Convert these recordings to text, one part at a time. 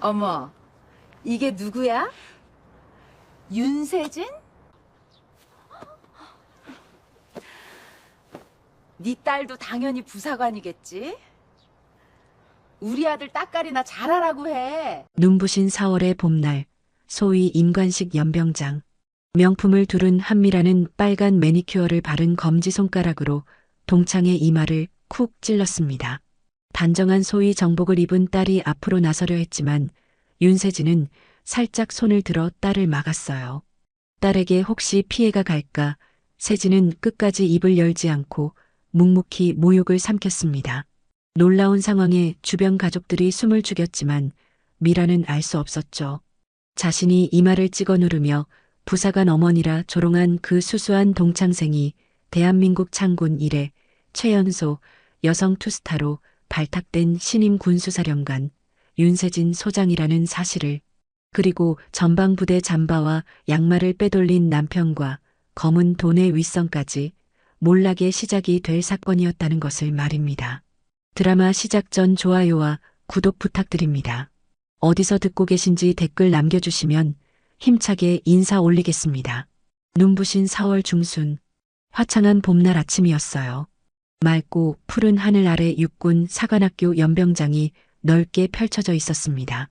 어머, 이게 누구야? 윤세진? 네 딸도 당연히 부사관이겠지? 우리 아들 따까리나 잘하라고 해. 눈부신 4월의 봄날, 소위 임관식 연병장. 명품을 두른 한미라는 빨간 매니큐어를 바른 검지손가락으로 동창의 이마를 쿡 찔렀습니다. 단정한 소위 정복을 입은 딸이 앞으로 나서려 했지만 윤세진은 살짝 손을 들어 딸을 막았어요. 딸에게 혹시 피해가 갈까 세진은 끝까지 입을 열지 않고 묵묵히 모욕을 삼켰습니다. 놀라운 상황에 주변 가족들이 숨을 죽였지만 미라는 알 수 없었죠. 자신이 이마를 찍어 누르며 부사관 어머니라 조롱한 그 수수한 동창생이 대한민국 창군 이래 최연소 여성 투스타로 발탁된 신임 군수사령관 윤세진 소장이라는 사실을, 그리고 전방부대 잠바와 양말을 빼돌린 남편과 검은 돈의 윗선까지 몰락의 시작이 될 사건이었다는 것을 말입니다. 드라마 시작 전 좋아요와 구독 부탁드립니다. 어디서 듣고 계신지 댓글 남겨주시면 힘차게 인사 올리겠습니다. 눈부신 4월 중순, 화창한 봄날 아침이었어요. 맑고 푸른 하늘 아래 육군 사관학교 연병장이 넓게 펼쳐져 있었습니다.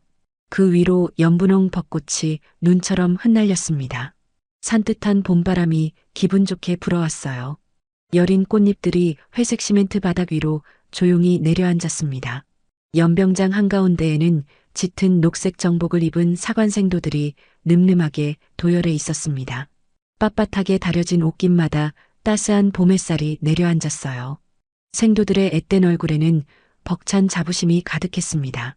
그 위로 연분홍 벚꽃이 눈처럼 흩날렸습니다. 산뜻한 봄바람이 기분 좋게 불어왔어요. 여린 꽃잎들이 회색 시멘트 바닥 위로 조용히 내려앉았습니다. 연병장 한가운데에는 짙은 녹색 정복을 입은 사관생도들이 늠름하게 도열해 있었습니다. 빳빳하게 다려진 옷깃마다 따스한 봄 햇살이 내려앉았어요. 생도들의 앳된 얼굴에는 벅찬 자부심이 가득했습니다.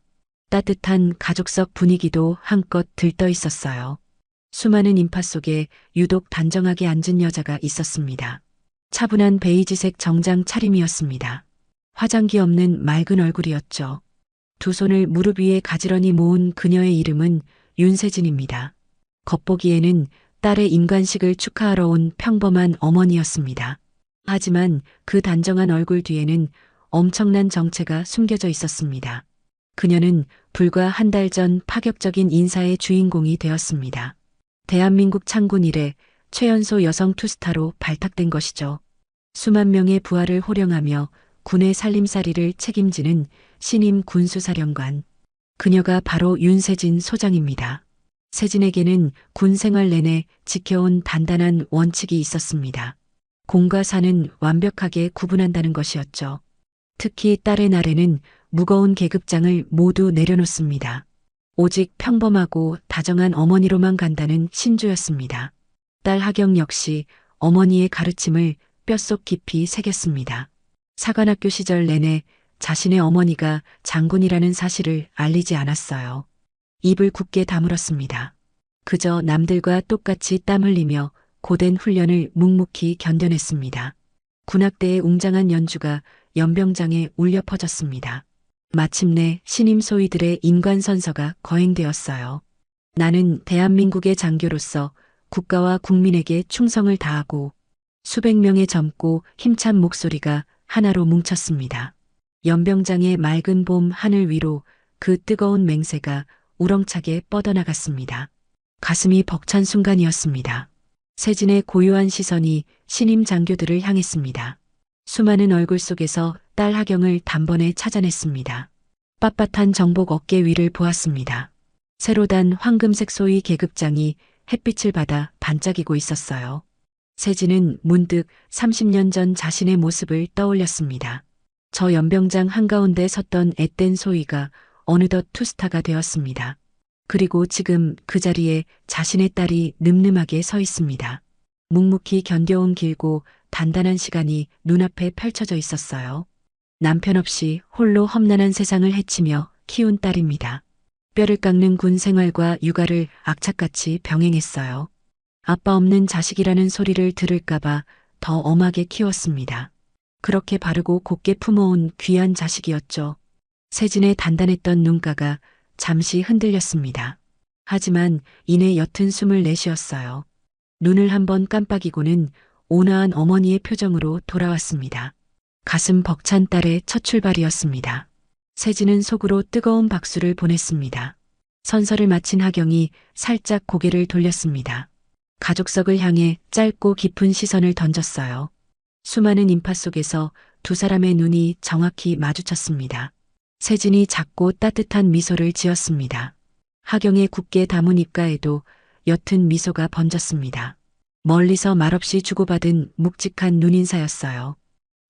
따뜻한 가족석 분위기도 한껏 들떠 있었어요. 수많은 인파 속에 유독 단정하게 앉은 여자가 있었습니다. 차분한 베이지색 정장 차림이었습니다. 화장기 없는 맑은 얼굴이었죠. 두 손을 무릎 위에 가지런히 모은 그녀의 이름은 윤세진입니다. 겉보기에는 딸의 임관식을 축하하러 온 평범한 어머니였습니다. 하지만 그 단정한 얼굴 뒤에는 엄청난 정체가 숨겨져 있었습니다. 그녀는 불과 한 달 전 파격적인 인사의 주인공이 되었습니다. 대한민국 창군 이래 최연소 여성 투스타로 발탁된 것이죠. 수만 명의 부하를 호령하며 군의 살림살이를 책임지는 신임 군수사령관. 그녀가 바로 윤세진 소장입니다. 세진에게는 군 생활 내내 지켜온 단단한 원칙이 있었습니다. 공과 사는 완벽하게 구분한다는 것이었죠. 특히 딸의 날에는 무거운 계급장을 모두 내려놓습니다. 오직 평범하고 다정한 어머니로만 간다는 신조였습니다. 딸 하경 역시 어머니의 가르침을 뼛속 깊이 새겼습니다. 사관학교 시절 내내 자신의 어머니가 장군이라는 사실을 알리지 않았어요. 입을 굳게 다물었습니다. 그저 남들과 똑같이 땀 흘리며 고된 훈련을 묵묵히 견뎌냈습니다. 군악대의 웅장한 연주가 연병장에 울려 퍼졌습니다. 마침내 신임 소위들의 인관선서가 거행되었어요. 나는 대한민국의 장교로서 국가와 국민에게 충성을 다하고. 수백 명의 젊고 힘찬 목소리가 하나로 뭉쳤습니다. 연병장의 맑은 봄 하늘 위로 그 뜨거운 맹세가 우렁차게 뻗어나갔습니다. 가슴이 벅찬 순간이었습니다. 세진의 고요한 시선이 신임 장교들을 향했습니다. 수많은 얼굴 속에서 딸 하경을 단번에 찾아냈습니다. 빳빳한 정복 어깨 위를 보았습니다. 새로 단 황금색 소위 계급장이 햇빛을 받아 반짝이고 있었어요. 세진은 문득 30년 전 자신의 모습을 떠올렸습니다. 저 연병장 한가운데 섰던 앳된 소위가 어느덧 투스타가 되었습니다. 그리고 지금 그 자리에 자신의 딸이 늠름하게 서 있습니다. 묵묵히 견뎌온 길고 단단한 시간이 눈앞에 펼쳐져 있었어요. 남편 없이 홀로 험난한 세상을 헤치며 키운 딸입니다. 뼈를 깎는 군 생활과 육아를 악착같이 병행했어요. 아빠 없는 자식이라는 소리를 들을까봐 더 엄하게 키웠습니다. 그렇게 바르고 곱게 품어온 귀한 자식이었죠. 세진의 단단했던 눈가가 잠시 흔들렸습니다. 하지만 이내 옅은 숨을 내쉬었어요. 눈을 한번 깜빡이고는 온화한 어머니의 표정으로 돌아왔습니다. 가슴 벅찬 딸의 첫 출발이었습니다. 세진은 속으로 뜨거운 박수를 보냈습니다. 선서를 마친 하경이 살짝 고개를 돌렸습니다. 가족석을 향해 짧고 깊은 시선을 던졌어요. 수많은 인파 속에서 두 사람의 눈이 정확히 마주쳤습니다. 세진이 작고 따뜻한 미소를 지었습니다. 하경의 굳게 담은 입가에도 옅은 미소가 번졌습니다. 멀리서 말없이 주고받은 묵직한 눈인사였어요.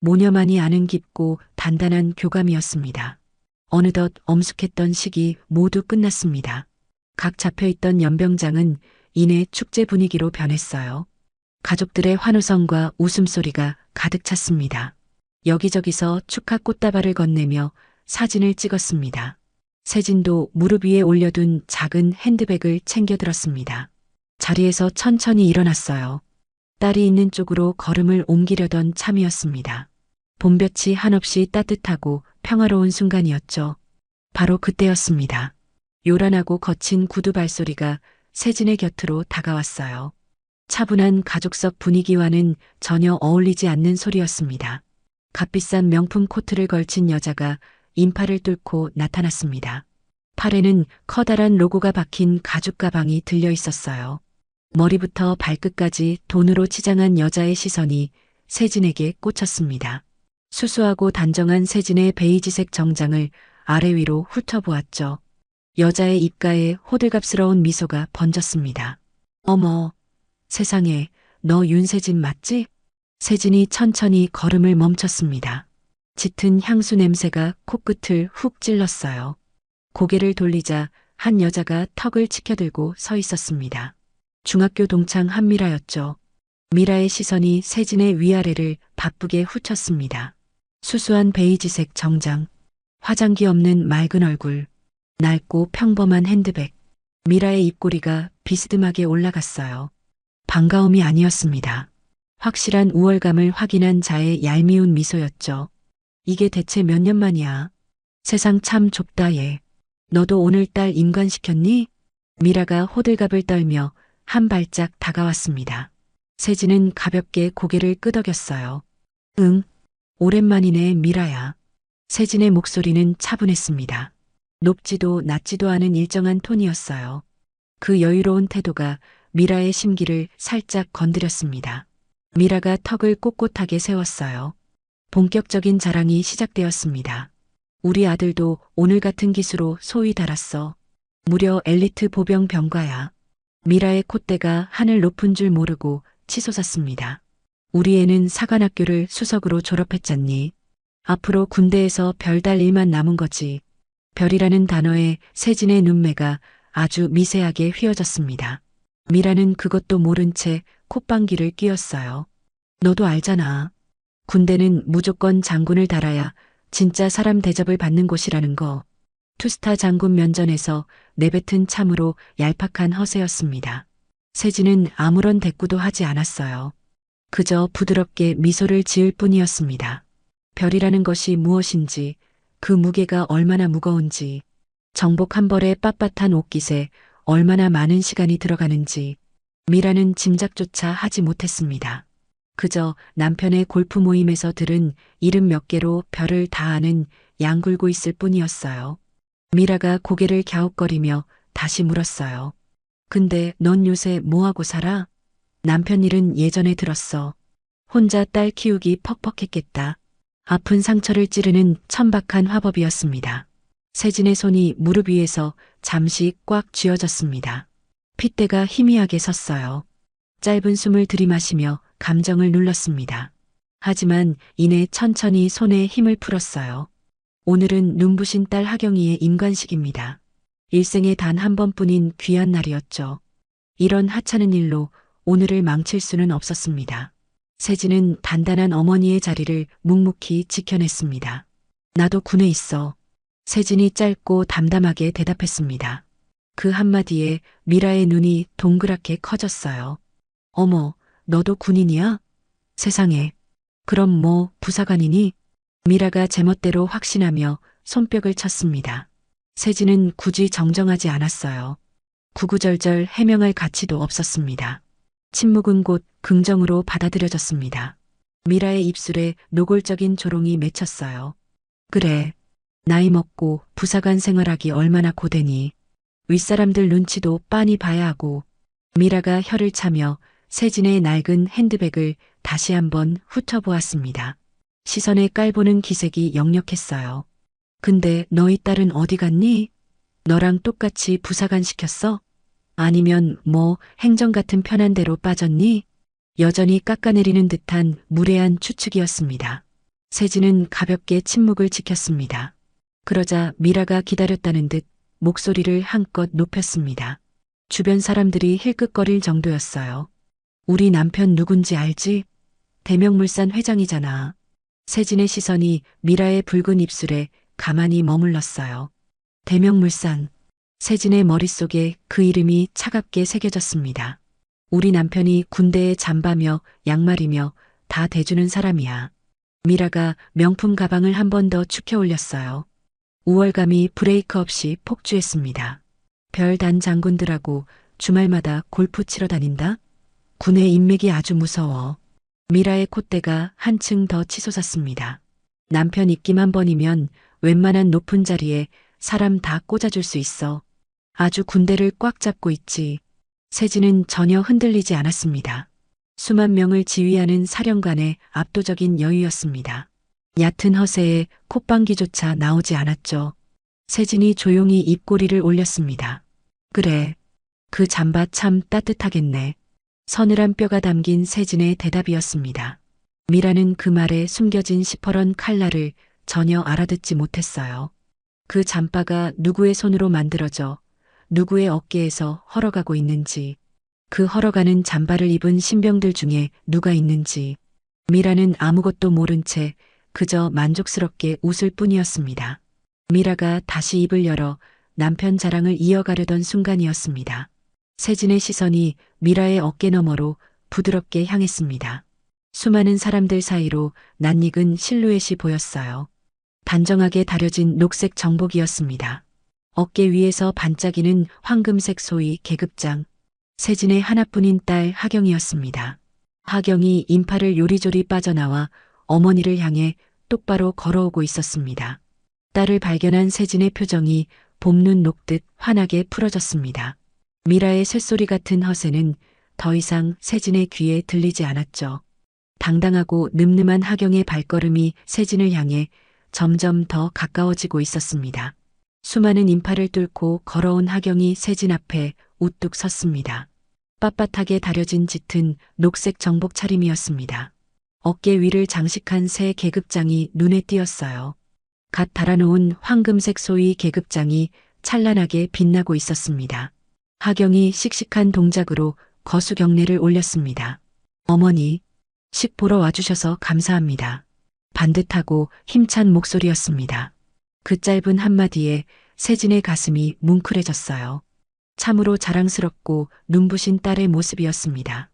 모녀만이 아는 깊고 단단한 교감이었습니다. 어느덧 엄숙했던 시기 모두 끝났습니다. 각 잡혀있던 연병장은 이내 축제 분위기로 변했어요. 가족들의 환호성과 웃음소리가 가득 찼습니다. 여기저기서 축하 꽃다발을 건네며 사진을 찍었습니다. 세진도 무릎 위에 올려둔 작은 핸드백을 챙겨 들었습니다. 자리에서 천천히 일어났어요. 딸이 있는 쪽으로 걸음을 옮기려던 참이었습니다. 봄볕이 한없이 따뜻하고 평화로운 순간이었죠. 바로 그때였습니다. 요란하고 거친 구두 발소리가 세진의 곁으로 다가왔어요. 차분한 가족석 분위기와는 전혀 어울리지 않는 소리였습니다. 값비싼 명품 코트를 걸친 여자가 인파를 뚫고 나타났습니다. 팔에는 커다란 로고가 박힌 가죽 가방이 들려 있었어요. 머리부터 발끝까지 돈으로 치장한 여자의 시선이 세진에게 꽂혔습니다. 수수하고 단정한 세진의 베이지색 정장을 아래 위로 훑어보았죠. 여자의 입가에 호들갑스러운 미소가 번졌습니다. 어머, 세상에, 너 윤세진 맞지? 세진이 천천히 걸음을 멈췄습니다. 짙은 향수 냄새가 코끝을 훅 찔렀어요. 고개를 돌리자 한 여자가 턱을 치켜들고 서 있었습니다. 중학교 동창 한미라였죠. 미라의 시선이 세진의 위아래를 바쁘게 훑었습니다. 수수한 베이지색 정장, 화장기 없는 맑은 얼굴, 낡고 평범한 핸드백. 미라의 입꼬리가 비스듬하게 올라갔어요. 반가움이 아니었습니다. 확실한 우월감을 확인한 자의 얄미운 미소였죠. 이게 대체 몇 년 만이야. 세상 참 좁다 얘. 너도 오늘딸 임관시켰니? 미라가 호들갑을 떨며 한 발짝 다가왔습니다. 세진은 가볍게 고개를 끄덕였어요. 응, 오랜만이네 미라야. 세진의 목소리는 차분했습니다. 높지도 낮지도 않은 일정한 톤이었어요. 그 여유로운 태도가 미라의 심기를 살짝 건드렸습니다. 미라가 턱을 꼿꼿하게 세웠어요. 본격적인 자랑이 시작되었습니다. 우리 아들도 오늘 같은 기수로 소위 달았어. 무려 엘리트 보병 병과야. 미라의 콧대가 하늘 높은 줄 모르고 치솟았습니다. 우리 애는 사관학교를 수석으로 졸업했잖니. 앞으로 군대에서 별달 일만 남은 거지. 별이라는 단어에 세진의 눈매가 아주 미세하게 휘어졌습니다. 미라는 그것도 모른 채 콧방귀를 뀌었어요. 너도 알잖아. 군대는 무조건 장군을 달아야 진짜 사람 대접을 받는 곳이라는 거. 투스타 장군 면전에서 내뱉은 참으로 얄팍한 허세였습니다. 세진은 아무런 대꾸도 하지 않았어요. 그저 부드럽게 미소를 지을 뿐이었습니다. 별이라는 것이 무엇인지, 그 무게가 얼마나 무거운지, 정복 한 벌에 빳빳한 옷깃에 얼마나 많은 시간이 들어가는지 미라는 짐작조차 하지 못했습니다. 그저 남편의 골프 모임에서 들은 이름 몇 개로 별을 다 아는 양굴고 있을 뿐이었어요. 미라가 고개를 갸웃거리며 다시 물었어요. 근데 넌 요새 뭐하고 살아? 남편 일은 예전에 들었어. 혼자 딸 키우기 퍽퍽했겠다. 아픈 상처를 찌르는 천박한 화법이었습니다. 세진의 손이 무릎 위에서 잠시 꽉 쥐어졌습니다. 핏대가 희미하게 섰어요. 짧은 숨을 들이마시며 감정을 눌렀습니다. 하지만 이내 천천히 손에 힘을 풀었어요. 오늘은 눈부신 딸 하경이의 임관식입니다. 일생에 단 한 번뿐인 귀한 날이었죠. 이런 하찮은 일로 오늘을 망칠 수는 없었습니다. 세진은 단단한 어머니의 자리를 묵묵히 지켜냈습니다. 나도 군에 있어. 세진이 짧고 담담하게 대답했습니다. 그 한마디에 미라의 눈이 동그랗게 커졌어요. 어머, 너도 군인이야? 세상에. 그럼 뭐 부사관이니? 미라가 제멋대로 확신하며 손뼉을 쳤습니다. 세진은 굳이 정정하지 않았어요. 구구절절 해명할 가치도 없었습니다. 침묵은 곧 긍정으로 받아들여졌습니다. 미라의 입술에 노골적인 조롱이 맺혔어요. 그래. 나이 먹고 부사관 생활하기 얼마나 고되니. 윗사람들 눈치도 빤히 봐야 하고. 미라가 혀를 차며 세진의 낡은 핸드백을 다시 한번 훑어보았습니다. 시선에 깔보는 기색이 역력했어요. 근데 너희 딸은 어디 갔니? 너랑 똑같이 부사관 시켰어? 아니면 뭐 행정 같은 편한 데로 빠졌니? 여전히 깎아내리는 듯한 무례한 추측이었습니다. 세진은 가볍게 침묵을 지켰습니다. 그러자 미라가 기다렸다는 듯 목소리를 한껏 높였습니다. 주변 사람들이 힐끗거릴 정도였어요. 우리 남편 누군지 알지? 대명물산 회장이잖아. 세진의 시선이 미라의 붉은 입술에 가만히 머물렀어요. 대명물산. 세진의 머릿속에 그 이름이 차갑게 새겨졌습니다. 우리 남편이 군대에 잠바며 양말이며 다 대주는 사람이야. 미라가 명품 가방을 한 번 더 축혀 올렸어요. 우월감이 브레이크 없이 폭주했습니다. 별단 장군들하고 주말마다 골프 치러 다닌다? 군의 인맥이 아주 무서워. 미라의 콧대가 한층 더 치솟았습니다. 남편 입김 한 번이면 웬만한 높은 자리에 사람 다 꽂아줄 수 있어. 아주 군대를 꽉 잡고 있지. 세진은 전혀 흔들리지 않았습니다. 수만 명을 지휘하는 사령관의 압도적인 여유였습니다. 얕은 허세에 콧방귀조차 나오지 않았죠. 세진이 조용히 입꼬리를 올렸습니다. 그래. 그 잠바 참 따뜻하겠네. 서늘한 뼈가 담긴 세진의 대답이었습니다. 미라는 그 말에 숨겨진 시퍼런 칼날을 전혀 알아듣지 못했어요. 그 잠바가 누구의 손으로 만들어져 누구의 어깨에서 헐어가고 있는지, 그 헐어가는 잠바를 입은 신병들 중에 누가 있는지, 미라는 아무것도 모른 채 그저 만족스럽게 웃을 뿐이었습니다. 미라가 다시 입을 열어 남편 자랑을 이어가려던 순간이었습니다. 세진의 시선이 미라의 어깨 너머로 부드럽게 향했습니다. 수많은 사람들 사이로 낯익은 실루엣이 보였어요. 단정하게 다려진 녹색 정복이었습니다. 어깨 위에서 반짝이는 황금색 소위 계급장. 세진의 하나뿐인 딸 하경이었습니다. 하경이 인파를 요리조리 빠져나와 어머니를 향해 똑바로 걸어오고 있었습니다. 딸을 발견한 세진의 표정이 봄눈 녹듯 환하게 풀어졌습니다. 미라의 쇳소리 같은 허세는 더 이상 세진의 귀에 들리지 않았죠. 당당하고 늠름한 하경의 발걸음이 세진을 향해 점점 더 가까워지고 있었습니다. 수많은 인파를 뚫고 걸어온 하경이 세진 앞에 우뚝 섰습니다. 빳빳하게 다려진 짙은 녹색 정복 차림이었습니다. 어깨 위를 장식한 새 계급장이 눈에 띄었어요. 갓 달아놓은 황금색 소위 계급장이 찬란하게 빛나고 있었습니다. 하경이 씩씩한 동작으로 거수 경례를 올렸습니다. 어머니, 식 보러 와주셔서 감사합니다. 반듯하고 힘찬 목소리였습니다. 그 짧은 한마디에 세진의 가슴이 뭉클해졌어요. 참으로 자랑스럽고 눈부신 딸의 모습이었습니다.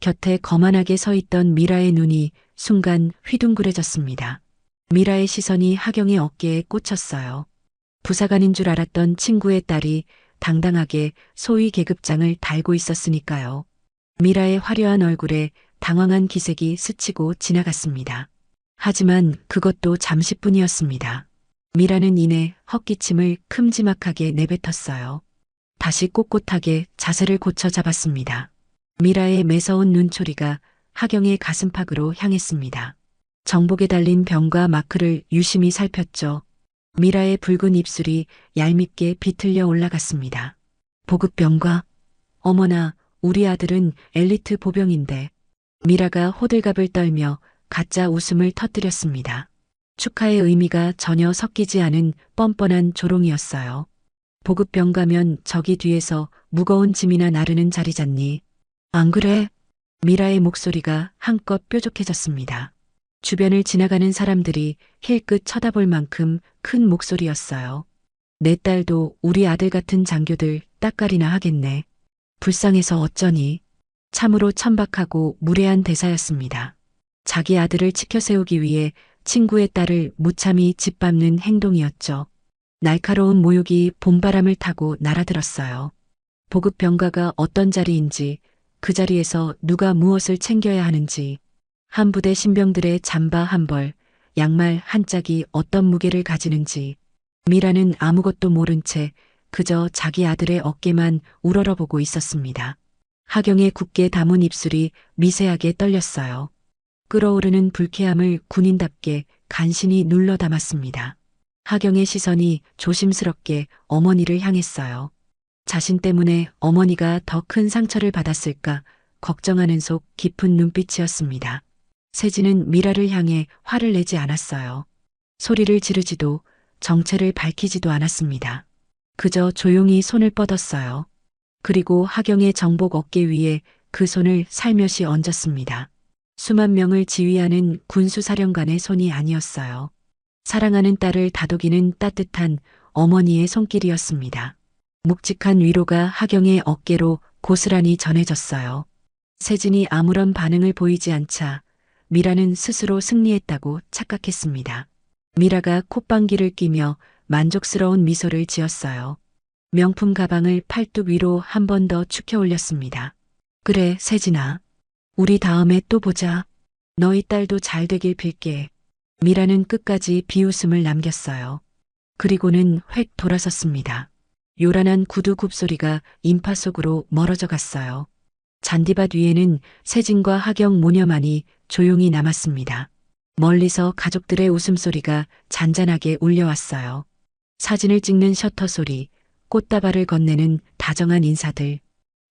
곁에 거만하게 서 있던 미라의 눈이 순간 휘둥그레졌습니다. 미라의 시선이 하경의 어깨에 꽂혔어요. 부사관인 줄 알았던 친구의 딸이 당당하게 소위 계급장을 달고 있었으니까요. 미라의 화려한 얼굴에 당황한 기색이 스치고 지나갔습니다. 하지만 그것도 잠시뿐이었습니다. 미라는 이내 헛기침을 큼지막하게 내뱉었어요. 다시 꼿꼿하게 자세를 고쳐 잡았습니다. 미라의 매서운 눈초리가 하경의 가슴팍으로 향했습니다. 정복에 달린 병과 마크를 유심히 살폈죠. 미라의 붉은 입술이 얄밉게 비틀려 올라갔습니다. 보급병과? 어머나, 우리 아들은 엘리트 보병인데. 미라가 호들갑을 떨며 가짜 웃음을 터뜨렸습니다. 축하의 의미가 전혀 섞이지 않은 뻔뻔한 조롱이었어요. 보급병 가면 저기 뒤에서 무거운 짐이나 나르는 자리 잖니. 안 그래? 미라의 목소리가 한껏 뾰족해졌습니다. 주변을 지나가는 사람들이 힐끗 쳐다볼 만큼 큰 목소리였어요. 내 딸도 우리 아들 같은 장교들 따까리나 하겠네. 불쌍해서 어쩌니. 참으로 천박하고 무례한 대사였습니다. 자기 아들을 치켜세우기 위해 친구의 딸을 무참히 짓밟는 행동이었죠. 날카로운 모욕이 봄바람을 타고 날아들었어요. 보급병가가 어떤 자리인지, 그 자리에서 누가 무엇을 챙겨야 하는지, 한 부대 신병들의 잠바 한 벌, 양말 한 짝이 어떤 무게를 가지는지, 미라는 아무것도 모른 채 그저 자기 아들의 어깨만 우러러보고 있었습니다. 하경의 굳게 담은 입술이 미세하게 떨렸어요. 끓어오르는 불쾌함을 군인답게 간신히 눌러 담았습니다. 하경의 시선이 조심스럽게 어머니를 향했어요. 자신 때문에 어머니가 더 큰 상처를 받았을까 걱정하는 속 깊은 눈빛이었습니다. 세진은 미라를 향해 화를 내지 않았어요. 소리를 지르지도 정체를 밝히지도 않았습니다. 그저 조용히 손을 뻗었어요. 그리고 하경의 정복 어깨 위에 그 손을 살며시 얹었습니다. 수만 명을 지휘하는 군수사령관의 손이 아니었어요. 사랑하는 딸을 다독이는 따뜻한 어머니의 손길이었습니다. 묵직한 위로가 하경의 어깨로 고스란히 전해졌어요. 세진이 아무런 반응을 보이지 않자 미라는 스스로 승리했다고 착각했습니다. 미라가 콧방귀를 뀌며 만족스러운 미소를 지었어요. 명품 가방을 팔뚝 위로 한 번 더 축혀 올렸습니다. 그래, 세진아. 우리 다음에 또 보자. 너희 딸도 잘 되길 빌게. 미라는 끝까지 비웃음을 남겼어요. 그리고는 획 돌아섰습니다. 요란한 구두 굽소리가 인파 속으로 멀어져 갔어요. 잔디밭 위에는 세진과 하경 모녀만이 조용히 남았습니다. 멀리서 가족들의 웃음소리가 잔잔하게 울려왔어요. 사진을 찍는 셔터 소리, 꽃다발을 건네는 다정한 인사들,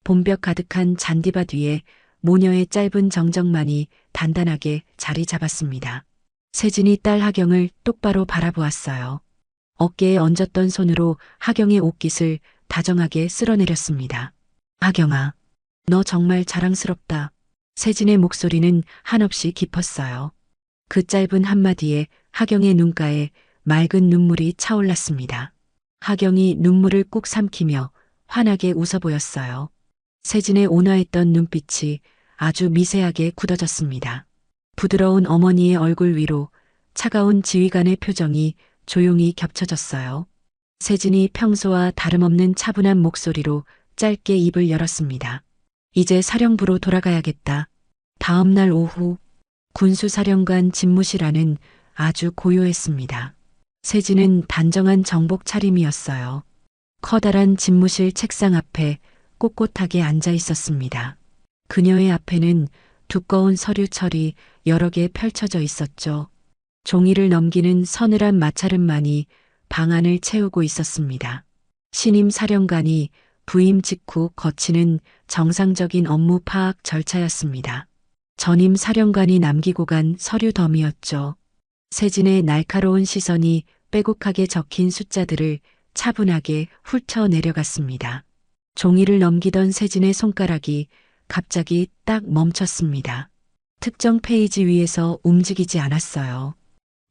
봄벽 가득한 잔디밭 위에 모녀의 짧은 정적만이 단단하게 자리 잡았습니다. 세진이 딸 하경을 똑바로 바라보았어요. 어깨에 얹었던 손으로 하경의 옷깃을 다정하게 쓸어내렸습니다. 하경아, 너 정말 자랑스럽다. 세진의 목소리는 한없이 깊었어요. 그 짧은 한마디에 하경의 눈가에 맑은 눈물이 차올랐습니다. 하경이 눈물을 꾹 삼키며 환하게 웃어 보였어요. 세진의 온화했던 눈빛이 아주 미세하게 굳어졌습니다. 부드러운 어머니의 얼굴 위로 차가운 지휘관의 표정이 조용히 겹쳐졌어요. 세진이 평소와 다름없는 차분한 목소리로 짧게 입을 열었습니다. 이제 사령부로 돌아가야겠다. 다음 날 오후 군수사령관 집무실 안은 아주 고요했습니다. 세진은 단정한 정복 차림이었어요. 커다란 집무실 책상 앞에 꼿꼿하게 앉아 있었습니다. 그녀의 앞에는 두꺼운 서류철이 여러 개 펼쳐져 있었죠. 종이를 넘기는 서늘한 마찰음만이 방안을 채우고 있었습니다. 신임 사령관이 부임 직후 거치는 정상적인 업무 파악 절차였습니다. 전임 사령관이 남기고 간 서류 덤이었죠. 세진의 날카로운 시선이 빼곡하게 적힌 숫자들을 차분하게 훑어 내려갔습니다. 종이를 넘기던 세진의 손가락이 갑자기 딱 멈췄습니다. 특정 페이지 위에서 움직이지 않았어요.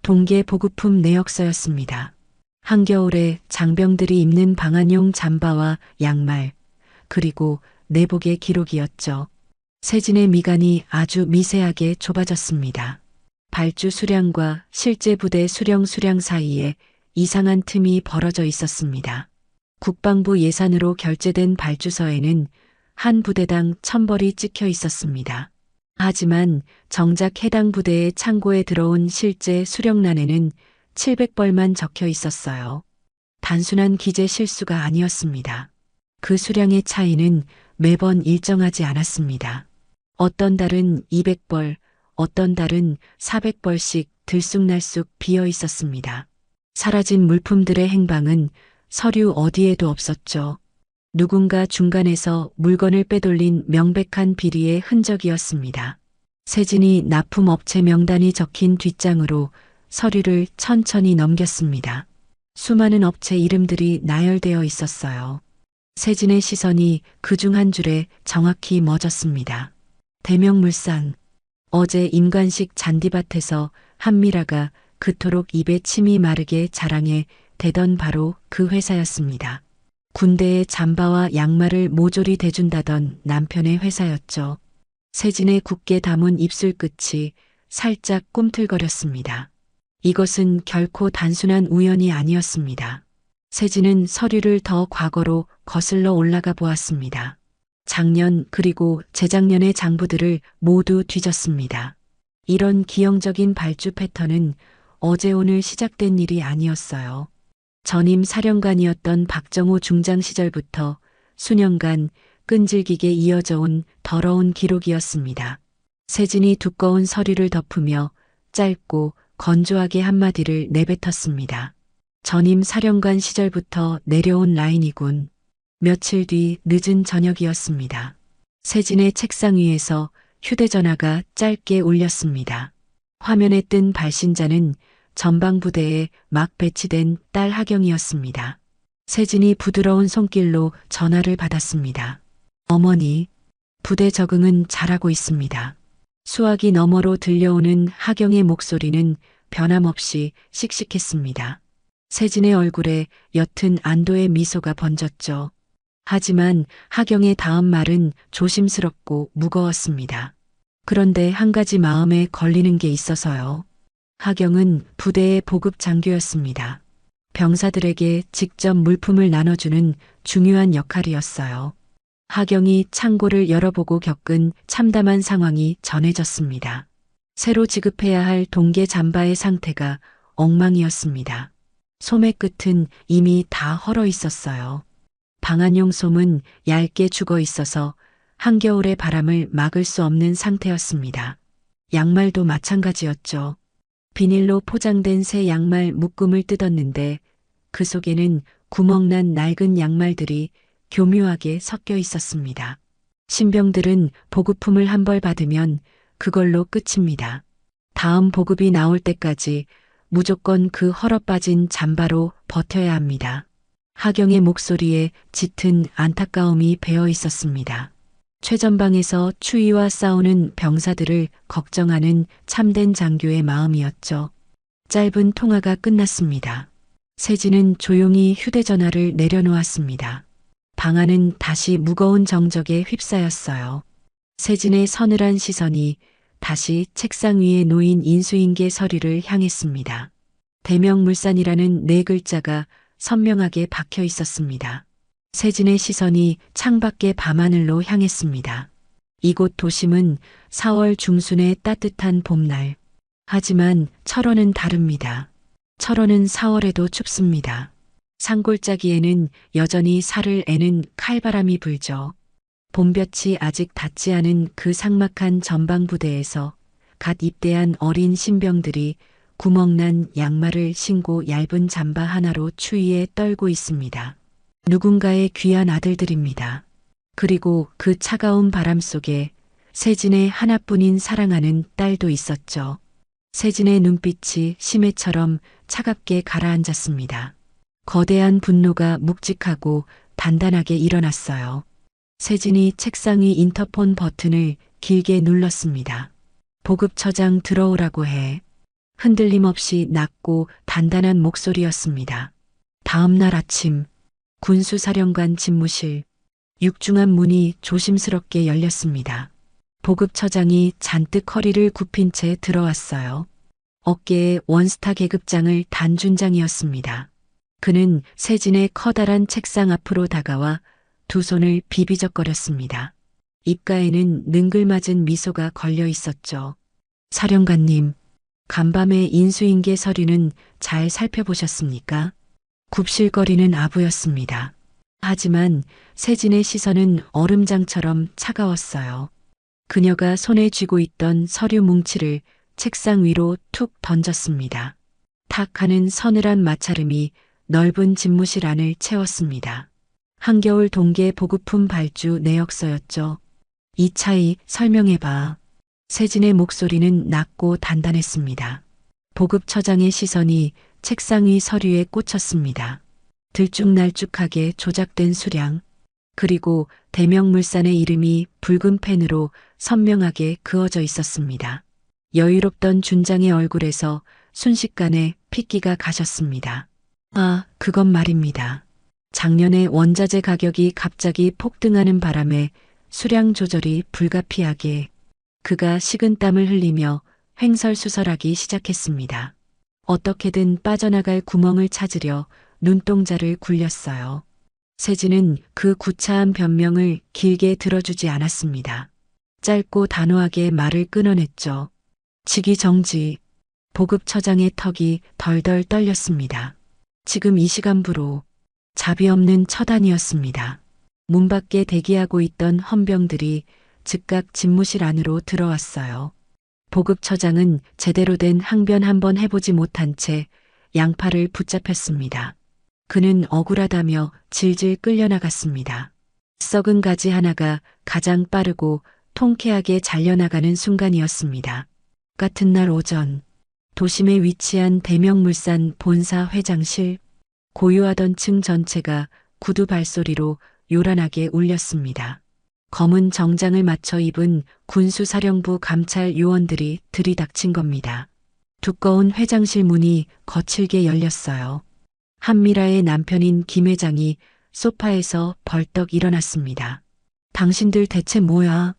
동계 보급품 내역서였습니다. 한겨울에 장병들이 입는 방한용 잠바와 양말, 그리고 내복의 기록이었죠. 세진의 미간이 아주 미세하게 좁아졌습니다. 발주 수량과 실제 부대 수령 사이에 이상한 틈이 벌어져 있었습니다. 국방부 예산으로 결제된 발주서에는 한 부대당 1000벌이 찍혀 있었습니다. 하지만 정작 해당 부대의 창고에 들어온 실제 수령란에는 700벌만 적혀 있었어요. 단순한 기재 실수가 아니었습니다. 그 수량의 차이는 매번 일정하지 않았습니다. 어떤 달은 200벌, 어떤 달은 400벌씩 들쑥날쑥 비어 있었습니다. 사라진 물품들의 행방은 서류 어디에도 없었죠. 누군가 중간에서 물건을 빼돌린 명백한 비리의 흔적이었습니다. 세진이 납품업체 명단이 적힌 뒷장으로 서류를 천천히 넘겼습니다. 수많은 업체 이름들이 나열되어 있었어요. 세진의 시선이 그중 한 줄에 정확히 멎었습니다. 대명물산. 어제 임관식 잔디밭에서 한미라가 그토록 입에 침이 마르게 자랑해 대던 바로 그 회사였습니다. 군대에 잠바와 양말을 모조리 대준다던 남편의 회사였죠. 세진의 굳게 담은 입술 끝이 살짝 꿈틀거렸습니다. 이것은 결코 단순한 우연이 아니었습니다. 세진은 서류를 더 과거로 거슬러 올라가 보았습니다. 작년 그리고 재작년의 장부들을 모두 뒤졌습니다. 이런 기형적인 발주 패턴은 어제 오늘 시작된 일이 아니었어요. 전임 사령관이었던 박정호 중장 시절부터 수년간 끈질기게 이어져 온 더러운 기록이었습니다. 세진이 두꺼운 서류를 덮으며 짧고 건조하게 한마디를 내뱉었습니다. 전임 사령관 시절부터 내려온 라인이군. 며칠 뒤 늦은 저녁이었습니다. 세진의 책상 위에서 휴대전화가 짧게 울렸습니다. 화면에 뜬 발신자는 전방부대에 막 배치된 딸 하경이었습니다. 세진이 부드러운 손길로 전화를 받았습니다. 어머니, 부대 적응은 잘하고 있습니다. 수화기 너머로 들려오는 하경의 목소리는 변함없이 씩씩했습니다. 세진의 얼굴에 옅은 안도의 미소가 번졌죠. 하지만 하경의 다음 말은 조심스럽고 무거웠습니다. 그런데 한 가지 마음에 걸리는 게 있어서요. 하경은 부대의 보급 장교였습니다. 병사들에게 직접 물품을 나눠주는 중요한 역할이었어요. 하경이 창고를 열어보고 겪은 참담한 상황이 전해졌습니다. 새로 지급해야 할 동계 잠바의 상태가 엉망이었습니다. 소매 끝은 이미 다 헐어 있었어요. 방한용 솜은 얇게 죽어 있어서 한겨울의 바람을 막을 수 없는 상태였습니다. 양말도 마찬가지였죠. 비닐로 포장된 새 양말 묶음을 뜯었는데 그 속에는 구멍난 낡은 양말들이 교묘하게 섞여 있었습니다. 신병들은 보급품을 한 벌 받으면 그걸로 끝입니다. 다음 보급이 나올 때까지 무조건 그 헐어빠진 잠바로 버텨야 합니다. 하경의 목소리에 짙은 안타까움이 배어 있었습니다. 최전방에서 추위와 싸우는 병사들을 걱정하는 참된 장교의 마음이었죠. 짧은 통화가 끝났습니다. 세진은 조용히 휴대전화를 내려놓았습니다. 방 안은 다시 무거운 정적에 휩싸였어요. 세진의 서늘한 시선이 다시 책상 위에 놓인 인수인계 서류를 향했습니다. 대명물산이라는 네 글자가 선명하게 박혀 있었습니다. 세진의 시선이 창밖의 밤하늘로 향했습니다. 이곳 도심은 4월 중순의 따뜻한 봄날. 하지만 철원은 다릅니다. 철원은 4월에도 춥습니다. 산골짜기에는 여전히 살을 애는 칼바람이 불죠. 봄볕이 아직 닿지 않은 그 삭막한 전방부대에서 갓 입대한 어린 신병들이 구멍난 양말을 신고 얇은 잠바 하나로 추위에 떨고 있습니다. 누군가의 귀한 아들들입니다. 그리고 그 차가운 바람 속에 세진의 하나뿐인 사랑하는 딸도 있었죠. 세진의 눈빛이 심해처럼 차갑게 가라앉았습니다. 거대한 분노가 묵직하고 단단하게 일어났어요. 세진이 책상 위 인터폰 버튼을 길게 눌렀습니다. 보급처장 들어오라고 해. 흔들림 없이 낮고 단단한 목소리였습니다. 다음 날 아침 군수사령관 집무실 육중한 문이 조심스럽게 열렸습니다. 보급처장이 잔뜩 허리를 굽힌 채 들어왔어요. 어깨에 원스타 계급장을 단 준장이었습니다. 그는 세진의 커다란 책상 앞으로 다가와 두 손을 비비적거렸습니다. 입가에는 능글맞은 미소가 걸려 있었죠. 사령관님, 간밤의 인수인계 서류는 잘 살펴보셨습니까? 굽실거리는 아부였습니다. 하지만 세진의 시선은 얼음장처럼 차가웠어요. 그녀가 손에 쥐고 있던 서류 뭉치를 책상 위로 툭 던졌습니다. 탁 하는 서늘한 마찰음이 넓은 집무실 안을 채웠습니다. 한겨울 동계 보급품 발주 내역서였죠. 이 차이 설명해봐. 세진의 목소리는 낮고 단단했습니다. 보급처장의 시선이 책상 위 서류에 꽂혔습니다. 들쭉날쭉하게 조작된 수량, 그리고 대명물산의 이름이 붉은 펜으로 선명하게 그어져 있었습니다. 여유롭던 준장의 얼굴에서 순식간에 핏기가 가셨습니다. 아, 그건 말입니다. 작년에 원자재 가격이 갑자기 폭등하는 바람에 수량 조절이 불가피하게 그가 식은땀을 흘리며 횡설수설하기 시작했습니다. 어떻게든 빠져나갈 구멍을 찾으려 눈동자를 굴렸어요. 세진은 그 구차한 변명을 길게 들어주지 않았습니다. 짧고 단호하게 말을 끊어냈죠. 직위 정지. 보급처장의 턱이 덜덜 떨렸습니다. 지금 이 시간부로 자비 없는 처단이었습니다. 문 밖에 대기하고 있던 헌병들이 즉각 집무실 안으로 들어왔어요. 보급처장은 제대로 된 항변 한번 해보지 못한 채 양팔을 붙잡혔습니다. 그는 억울하다며 질질 끌려나갔습니다. 썩은 가지 하나가 가장 빠르고 통쾌하게 잘려나가는 순간이었습니다. 같은 날 오전, 도심에 위치한 대명물산 본사 회장실, 고요하던 층 전체가 구두 발소리로 요란하게 울렸습니다. 검은 정장을 맞춰 입은 군수사령부 감찰 요원들이 들이닥친 겁니다. 두꺼운 회장실 문이 거칠게 열렸어요. 한미라의 남편인 김 회장이 소파에서 벌떡 일어났습니다. 당신들 대체 뭐야?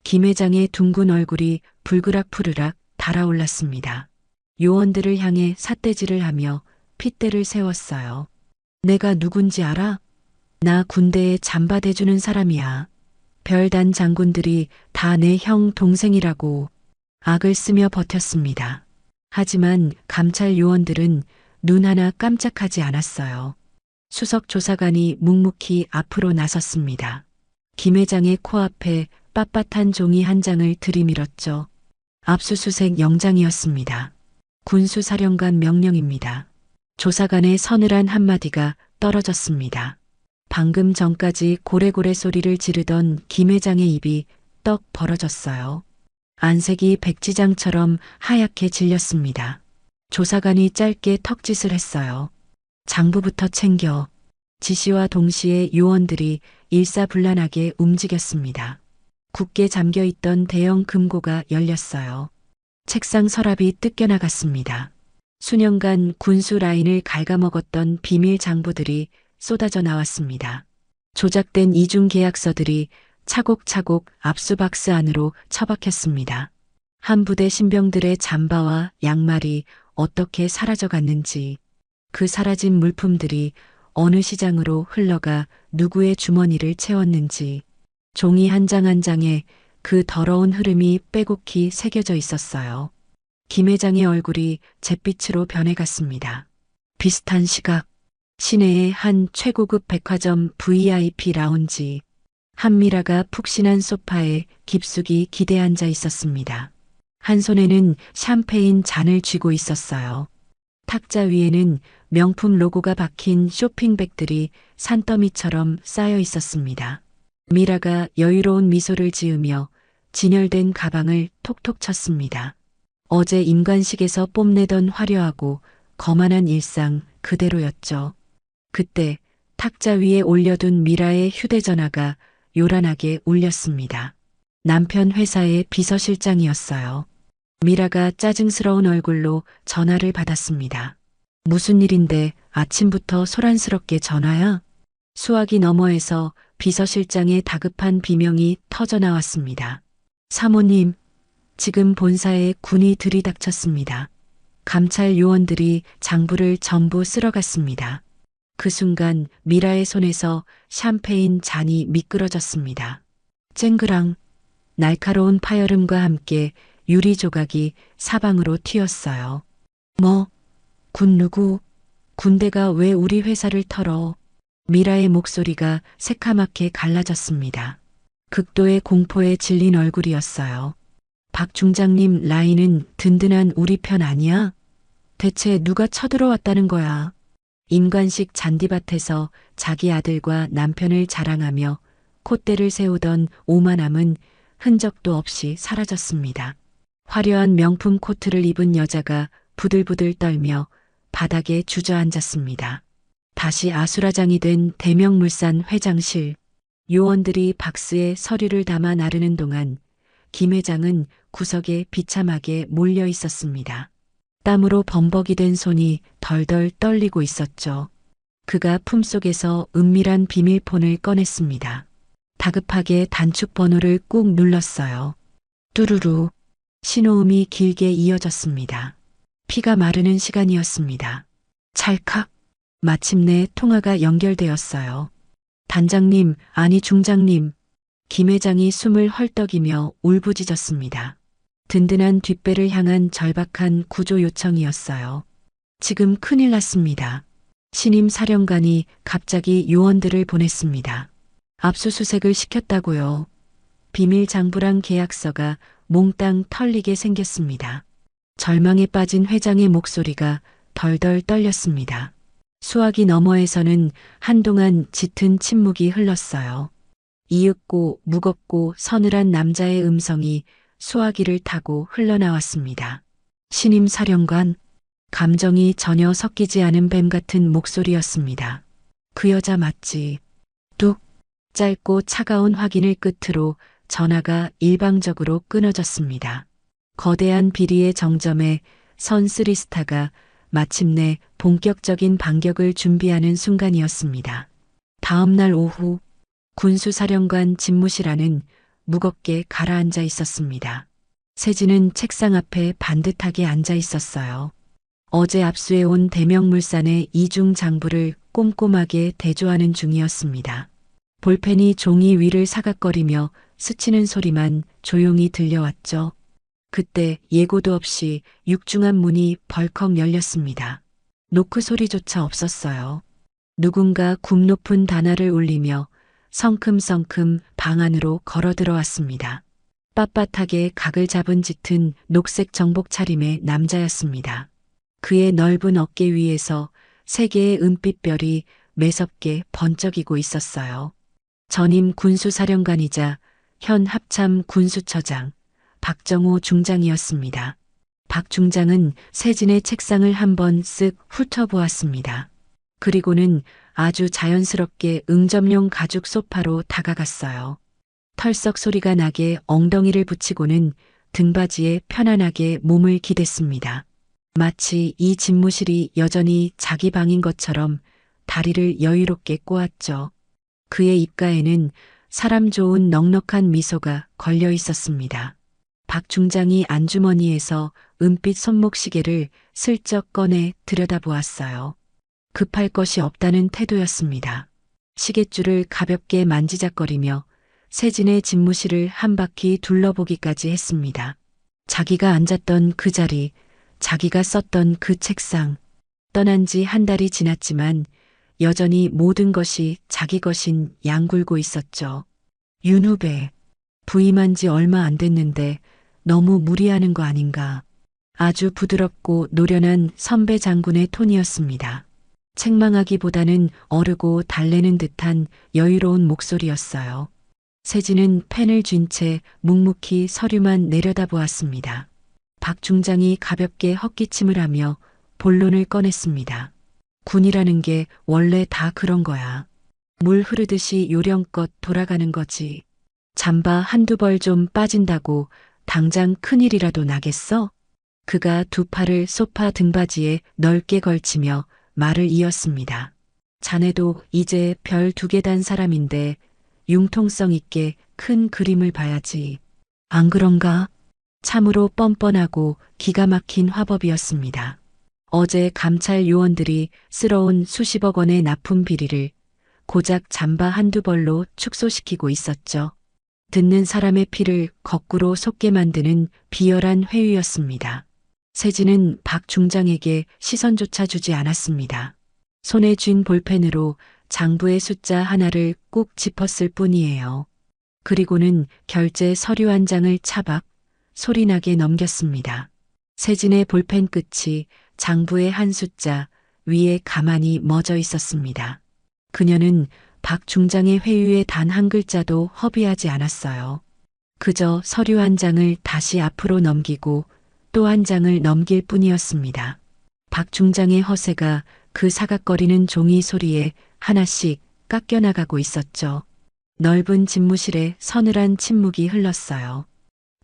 김 회장의 둥근 얼굴이 불그락푸르락 달아올랐습니다. 요원들을 향해 삿대질을 하며 핏대를 세웠어요. 내가 누군지 알아? 나 군대에 잠바대주는 사람이야. 별단 장군들이 다 내 형 동생이라고 악을 쓰며 버텼습니다. 하지만 감찰 요원들은 눈 하나 깜짝하지 않았어요. 수석 조사관이 묵묵히 앞으로 나섰습니다. 김 회장의 코앞에 빳빳한 종이 한 장을 들이밀었죠. 압수수색 영장이었습니다. 군수사령관 명령입니다. 조사관의 서늘한 한마디가 떨어졌습니다. 방금 전까지 고래고래 소리를 지르던 김 회장의 입이 떡 벌어졌어요. 안색이 백지장처럼 하얗게 질렸습니다. 조사관이 짧게 턱짓을 했어요. 장부부터 챙겨. 지시와 동시에 요원들이 일사불란하게 움직였습니다. 굳게 잠겨있던 대형 금고가 열렸어요. 책상 서랍이 뜯겨나갔습니다. 수년간 군수 라인을 갉아먹었던 비밀 장부들이 쏟아져 나왔습니다. 조작된 이중 계약서들이 차곡차곡 압수박스 안으로 처박혔습니다. 한 부대 신병들의 잠바와 양말이 어떻게 사라져갔는지, 그 사라진 물품들이 어느 시장으로 흘러가 누구의 주머니를 채웠는지, 종이 한 장 한 장에 그 더러운 흐름이 빼곡히 새겨져 있었어요. 김 회장의 얼굴이 잿빛으로 변해갔습니다. 비슷한 시각, 시내의 한 최고급 백화점 VIP 라운지, 한미라가 푹신한 소파에 깊숙이 기대 앉아 있었습니다. 한 손에는 샴페인 잔을 쥐고 있었어요. 탁자 위에는 명품 로고가 박힌 쇼핑백들이 산더미처럼 쌓여 있었습니다. 미라가 여유로운 미소를 지으며 진열된 가방을 톡톡 쳤습니다. 어제 임관식에서 뽐내던 화려하고 거만한 일상 그대로였죠. 그때 탁자 위에 올려둔 미라의 휴대전화가 요란하게 울렸습니다. 남편 회사의 비서실장이었어요. 미라가 짜증스러운 얼굴로 전화를 받았습니다. 무슨 일인데 아침부터 소란스럽게 전화야? 수화기 너머에서 비서실장의 다급한 비명이 터져 나왔습니다. 사모님, 지금 본사에 군이 들이닥쳤습니다. 감찰 요원들이 장부를 전부 쓸어갔습니다. 그 순간 미라의 손에서 샴페인 잔이 미끄러졌습니다. 쨍그랑 날카로운 파열음과 함께 유리 조각이 사방으로 튀었어요. 뭐? 군 누구? 군대가 왜 우리 회사를 털어? 미라의 목소리가 새카맣게 갈라졌습니다. 극도의 공포에 질린 얼굴이었어요. 박 중장님 라인은 든든한 우리 편 아니야? 대체 누가 쳐들어왔다는 거야? 임관식 잔디밭에서 자기 아들과 남편을 자랑하며 콧대를 세우던 오만함은 흔적도 없이 사라졌습니다. 화려한 명품 코트를 입은 여자가 부들부들 떨며 바닥에 주저앉았습니다. 다시 아수라장이 된 대명물산 회장실. 요원들이 박스에 서류를 담아 나르는 동안 김 회장은 구석에 비참하게 몰려 있었습니다. 땀으로 범벅이 된 손이 덜덜 떨리고 있었죠. 그가 품속에서 은밀한 비밀폰을 꺼냈습니다. 다급하게 단축 번호를 꾹 눌렀어요. 뚜루루. 신호음이 길게 이어졌습니다. 피가 마르는 시간이었습니다. 찰칵. 마침내 통화가 연결되었어요. 단장님, 아니 중장님. 김 회장이 숨을 헐떡이며 울부짖었습니다. 든든한 뒷배를 향한 절박한 구조 요청이었어요. 지금 큰일 났습니다. 신임 사령관이 갑자기 요원들을 보냈습니다. 압수수색을 시켰다고요. 비밀 장부랑 계약서가 몽땅 털리게 생겼습니다. 절망에 빠진 회장의 목소리가 덜덜 떨렸습니다. 수화기 너머에서는 한동안 짙은 침묵이 흘렀어요. 이윽고 무겁고 서늘한 남자의 음성이 수화기를 타고 흘러나왔습니다. 신임 사령관, 감정이 전혀 섞이지 않은 뱀 같은 목소리였습니다. 그 여자 맞지? 뚝, 짧고 차가운 확인을 끝으로 전화가 일방적으로 끊어졌습니다. 거대한 비리의 정점에 선 쓰리스타가 마침내 본격적인 반격을 준비하는 순간이었습니다. 다음 날 오후 군수사령관 집무실 안은 무겁게 가라앉아 있었습니다. 세진은 책상 앞에 반듯하게 앉아 있었어요. 어제 압수해온 대명물산의 이중 장부를 꼼꼼하게 대조하는 중이었습니다. 볼펜이 종이 위를 사각거리며 스치는 소리만 조용히 들려왔죠. 그때 예고도 없이 육중한 문이 벌컥 열렸습니다. 노크 소리조차 없었어요. 누군가 굽 높은 단화를 울리며 성큼성큼 방 안으로 걸어 들어왔습니다. 빳빳하게 각을 잡은 짙은 녹색 정복 차림의 남자였습니다. 그의 넓은 어깨 위에서 세 개의 은빛별이 매섭게 번쩍이고 있었어요. 전임 군수사령관이자 현 합참 군수처장 박정호 중장이었습니다. 박 중장은 세진의 책상을 한번 쓱 훑어보았습니다. 그리고는 아주 자연스럽게 응접용 가죽 소파로 다가갔어요. 털썩 소리가 나게 엉덩이를 붙이고는 등받이에 편안하게 몸을 기댔습니다. 마치 이 집무실이 여전히 자기 방인 것처럼 다리를 여유롭게 꼬았죠. 그의 입가에는 사람 좋은 넉넉한 미소가 걸려 있었습니다. 박 중장이 안주머니에서 은빛 손목시계를 슬쩍 꺼내 들여다보았어요. 급할 것이 없다는 태도였습니다. 시계줄을 가볍게 만지작거리며 세진의 집무실을 한 바퀴 둘러보기까지 했습니다. 자기가 앉았던 그 자리, 자기가 썼던 그 책상, 떠난 지 한 달이 지났지만 여전히 모든 것이 자기 것인 양굴고 있었죠. 윤 후배, 부임한 지 얼마 안 됐는데 너무 무리하는 거 아닌가. 아주 부드럽고 노련한 선배 장군의 톤이었습니다. 책망하기보다는 어르고 달래는 듯한 여유로운 목소리였어요. 세진은 펜을 쥔 채 묵묵히 서류만 내려다보았습니다. 박 중장이 가볍게 헛기침을 하며 본론을 꺼냈습니다. 군이라는 게 원래 다 그런 거야. 물 흐르듯이 요령껏 돌아가는 거지. 잠바 한두 벌 좀 빠진다고 당장 큰일이라도 나겠어? 그가 두 팔을 소파 등받이에 넓게 걸치며 말을 이었습니다. 자네도 이제 별 두 개 단 사람인데 융통성 있게 큰 그림을 봐야지. 안 그런가? 참으로 뻔뻔하고 기가 막힌 화법이었습니다. 어제 감찰 요원들이 쓸어온 수십억 원의 납품 비리를 고작 잠바 한두 벌로 축소시키고 있었죠. 듣는 사람의 피를 거꾸로 솟게 만드는 비열한 회유였습니다. 세진은 박 중장에게 시선조차 주지 않았습니다. 손에 쥔 볼펜으로 장부의 숫자 하나를 꾹 짚었을 뿐이에요. 그리고는 결제 서류 한 장을 차박 소리나게 넘겼습니다. 세진의 볼펜 끝이 장부의 한 숫자 위에 가만히 멎어 있었습니다. 그녀는 박 중장의 회유에 단 한 글자도 허비하지 않았어요. 그저 서류 한 장을 다시 앞으로 넘기고 또 한 장을 넘길 뿐이었습니다. 박 중장의 허세가 그 사각거리는 종이 소리에 하나씩 깎여나가고 있었죠. 넓은 집무실에 서늘한 침묵이 흘렀어요.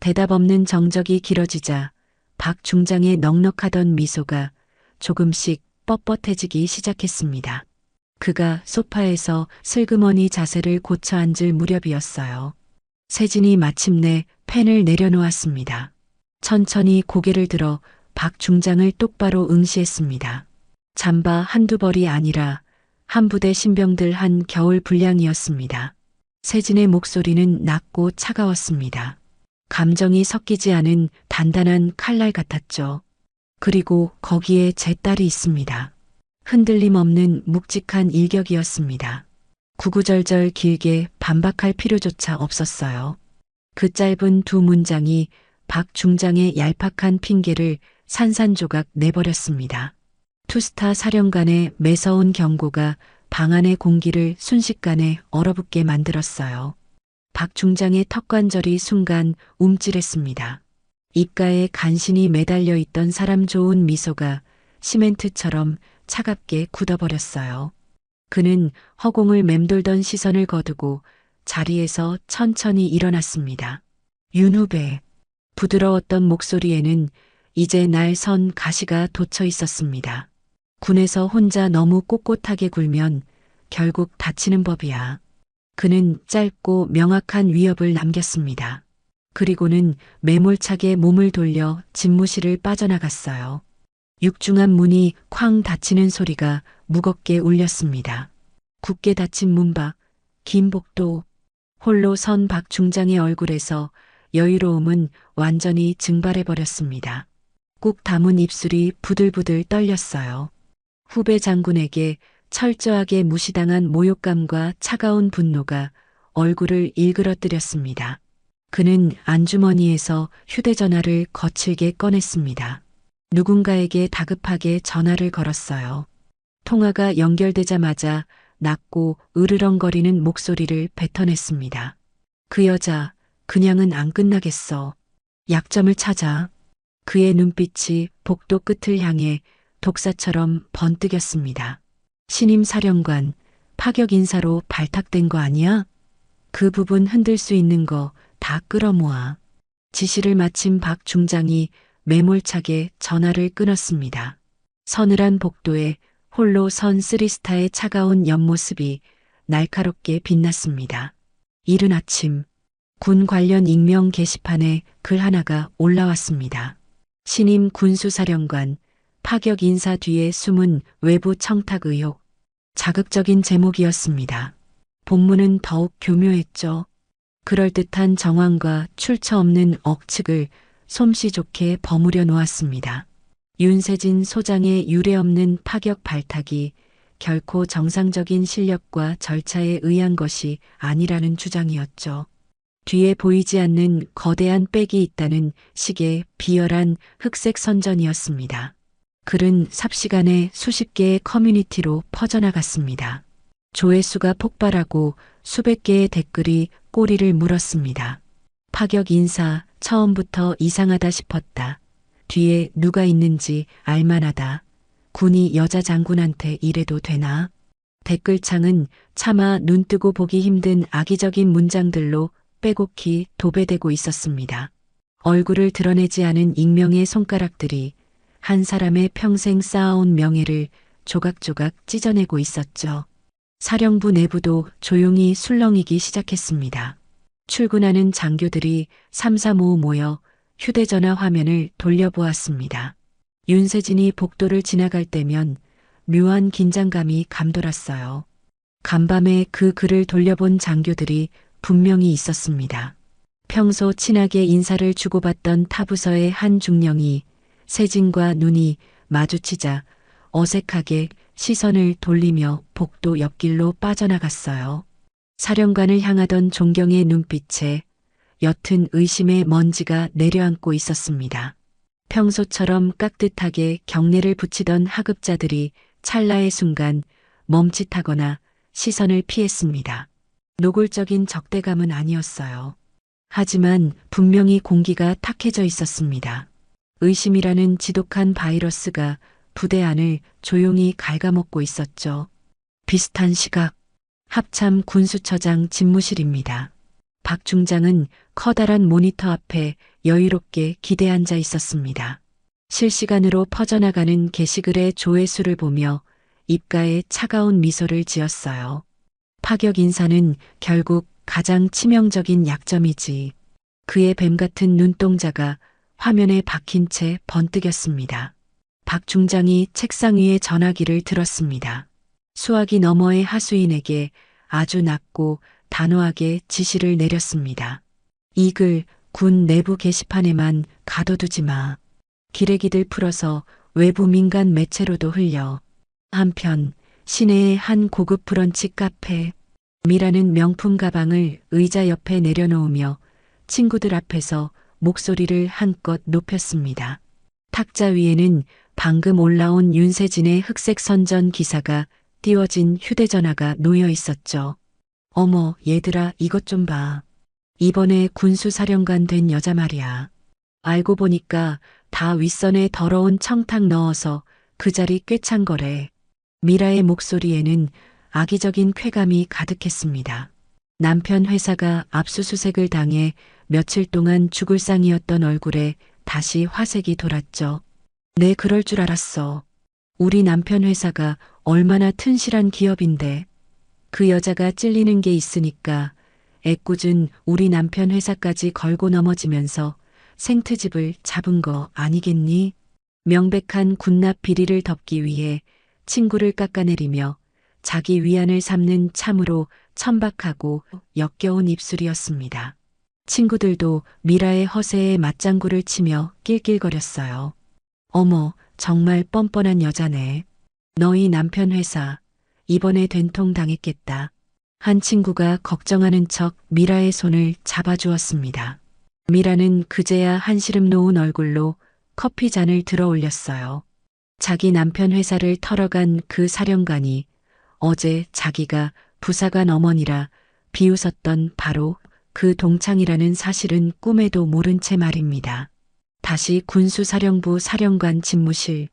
대답 없는 정적이 길어지자 박 중장의 넉넉하던 미소가 조금씩 뻣뻣해지기 시작했습니다. 그가 소파에서 슬그머니 자세를 고쳐 앉을 무렵이었어요. 세진이 마침내 펜을 내려놓았습니다. 천천히 고개를 들어 박 중장을 똑바로 응시했습니다. 잠바 한두 벌이 아니라 한 부대 신병들 한 겨울 분량이었습니다. 세진의 목소리는 낮고 차가웠습니다. 감정이 섞이지 않은 단단한 칼날 같았죠. 그리고 거기에 제 딸이 있습니다. 흔들림 없는 묵직한 일격이었습니다. 구구절절 길게 반박할 필요조차 없었어요. 그 짧은 두 문장이 박 중장의 얄팍한 핑계를 산산조각 내버렸습니다. 투스타 사령관의 매서운 경고가 방 안의 공기를 순식간에 얼어붙게 만들었어요. 박 중장의 턱관절이 순간 움찔했습니다. 입가에 간신히 매달려 있던 사람 좋은 미소가 시멘트처럼 차갑게 굳어버렸어요. 그는 허공을 맴돌던 시선을 거두고 자리에서 천천히 일어났습니다. 윤 후배. 부드러웠던 목소리에는 이제 날 선 가시가 돋쳐 있었습니다. 군에서 혼자 너무 꼿꼿하게 굴면 결국 다치는 법이야. 그는 짧고 명확한 위협을 남겼습니다. 그리고는 매몰차게 몸을 돌려 집무실을 빠져나갔어요. 육중한 문이 쾅 닫히는 소리가 무겁게 울렸습니다. 굳게 닫힌 문 밖, 긴 복도, 홀로 선 박 중장의 얼굴에서 여유로움은 완전히 증발해버렸습니다. 꾹 담은 입술이 부들부들 떨렸어요. 후배 장군에게 철저하게 무시당한 모욕감과 차가운 분노가 얼굴을 일그러뜨렸습니다. 그는 안주머니에서 휴대전화를 거칠게 꺼냈습니다. 누군가에게 다급하게 전화를 걸었어요. 통화가 연결되자마자 낮고 으르렁거리는 목소리를 뱉어냈습니다. 그 여자, 그냥은 안 끝나겠어. 약점을 찾아. 그의 눈빛이 복도 끝을 향해 독사처럼 번뜩였습니다. 신임 사령관, 파격 인사로 발탁된 거 아니야? 그 부분 흔들 수 있는 거 다 끌어모아. 지시를 마친 박 중장이 매몰차게 전화를 끊었습니다. 서늘한 복도에 홀로 선 쓰리스타의 차가운 옆모습이 날카롭게 빛났습니다. 이른 아침, 군 관련 익명 게시판에 글 하나가 올라왔습니다. 신임 군수사령관, 파격 인사 뒤에 숨은 외부 청탁 의혹. 자극적인 제목이었습니다. 본문은 더욱 교묘했죠. 그럴듯한 정황과 출처 없는 억측을 솜씨 좋게 버무려 놓았습니다. 윤세진 소장의 유례없는 파격 발탁이 결코 정상적인 실력과 절차에 의한 것이 아니라는 주장이었죠. 뒤에 보이지 않는 거대한 백이 있다는 식의 비열한 흑색 선전이었습니다. 글은 삽시간에 수십 개의 커뮤니티로 퍼져나갔습니다. 조회수가 폭발하고 수백 개의 댓글이 꼬리를 물었습니다. 파격 인사 처음부터 이상하다 싶었다. 뒤에 누가 있는지 알만하다. 군이 여자 장군한테 이래도 되나? 댓글창은 차마 눈뜨고 보기 힘든 악의적인 문장들로 빼곡히 도배되고 있었습니다. 얼굴을 드러내지 않은 익명의 손가락들이 한 사람의 평생 쌓아온 명예를 조각조각 찢어내고 있었죠. 사령부 내부도 조용히 술렁이기 시작했습니다. 출근하는 장교들이 삼삼오오 모여 휴대전화 화면을 돌려보았습니다. 윤세진이 복도를 지나갈 때면 묘한 긴장감이 감돌았어요. 간밤에 그 글을 돌려본 장교들이 분명히 있었습니다. 평소 친하게 인사를 주고받던 타부서의 한 중령이 세진과 눈이 마주치자 어색하게 시선을 돌리며 복도 옆길로 빠져나갔어요. 사령관을 향하던 존경의 눈빛에 옅은 의심의 먼지가 내려앉고 있었습니다. 평소처럼 깍듯하게 경례를 붙이던 하급자들이 찰나의 순간 멈칫하거나 시선을 피했습니다. 노골적인 적대감은 아니었어요. 하지만 분명히 공기가 탁해져 있었습니다. 의심이라는 지독한 바이러스가 부대 안을 조용히 갉아먹고 있었죠. 비슷한 시각, 합참 군수처장 집무실입니다. 박 중장은 커다란 모니터 앞에 여유롭게 기대 앉아 있었습니다. 실시간으로 퍼져나가는 게시글의 조회수를 보며 입가에 차가운 미소를 지었어요. 파격 인사는 결국 가장 치명적인 약점이지. 그의 뱀 같은 눈동자가 화면에 박힌 채 번뜩였습니다. 박 중장이 책상 위에 전화기를 들었습니다. 수화기 너머의 하수인에게 아주 낮고 단호하게 지시를 내렸습니다. 이 글 군 내부 게시판에만 가둬두지 마. 기레기들 풀어서 외부 민간 매체로도 흘려. 한편 시내의 한 고급 브런치 카페. 미라는 명품 가방을 의자 옆에 내려놓으며 친구들 앞에서 목소리를 한껏 높였습니다. 탁자 위에는 방금 올라온 윤세진의 흑색 선전 기사가 띄워진 휴대전화가 놓여 있었죠. 어머, 얘들아, 이것 좀 봐. 이번에 군수사령관 된 여자 말이야. 알고 보니까 다 윗선에 더러운 청탁 넣어서 그 자리 꿰찬 거래. 미라의 목소리에는 악의적인 쾌감이 가득했습니다. 남편 회사가 압수수색을 당해 며칠 동안 죽을 상이었던 얼굴에 다시 화색이 돌았죠. 네, 그럴 줄 알았어. 우리 남편 회사가 얼마나 튼실한 기업인데. 그 여자가 찔리는 게 있으니까 애꿎은 우리 남편 회사까지 걸고 넘어지면서 생트집을 잡은 거 아니겠니? 명백한 군납 비리를 덮기 위해 친구를 깎아내리며 자기 위안을 삼는 참으로 천박하고 역겨운 입술이었습니다. 친구들도 미라의 허세에 맞장구를 치며 낄낄거렸어요. 어머, 정말 뻔뻔한 여자네. 너희 남편 회사 이번에 된통 당했겠다. 한 친구가 걱정하는 척 미라의 손을 잡아주었습니다. 미라는 그제야 한시름 놓은 얼굴로 커피 잔을 들어 올렸어요. 자기 남편 회사를 털어간 그 사령관이 어제 자기가 부사관 어머니라 비웃었던 바로 그 동창이라는 사실은 꿈에도 모른 채 말입니다. 다시 군수사령부 사령관 집무실.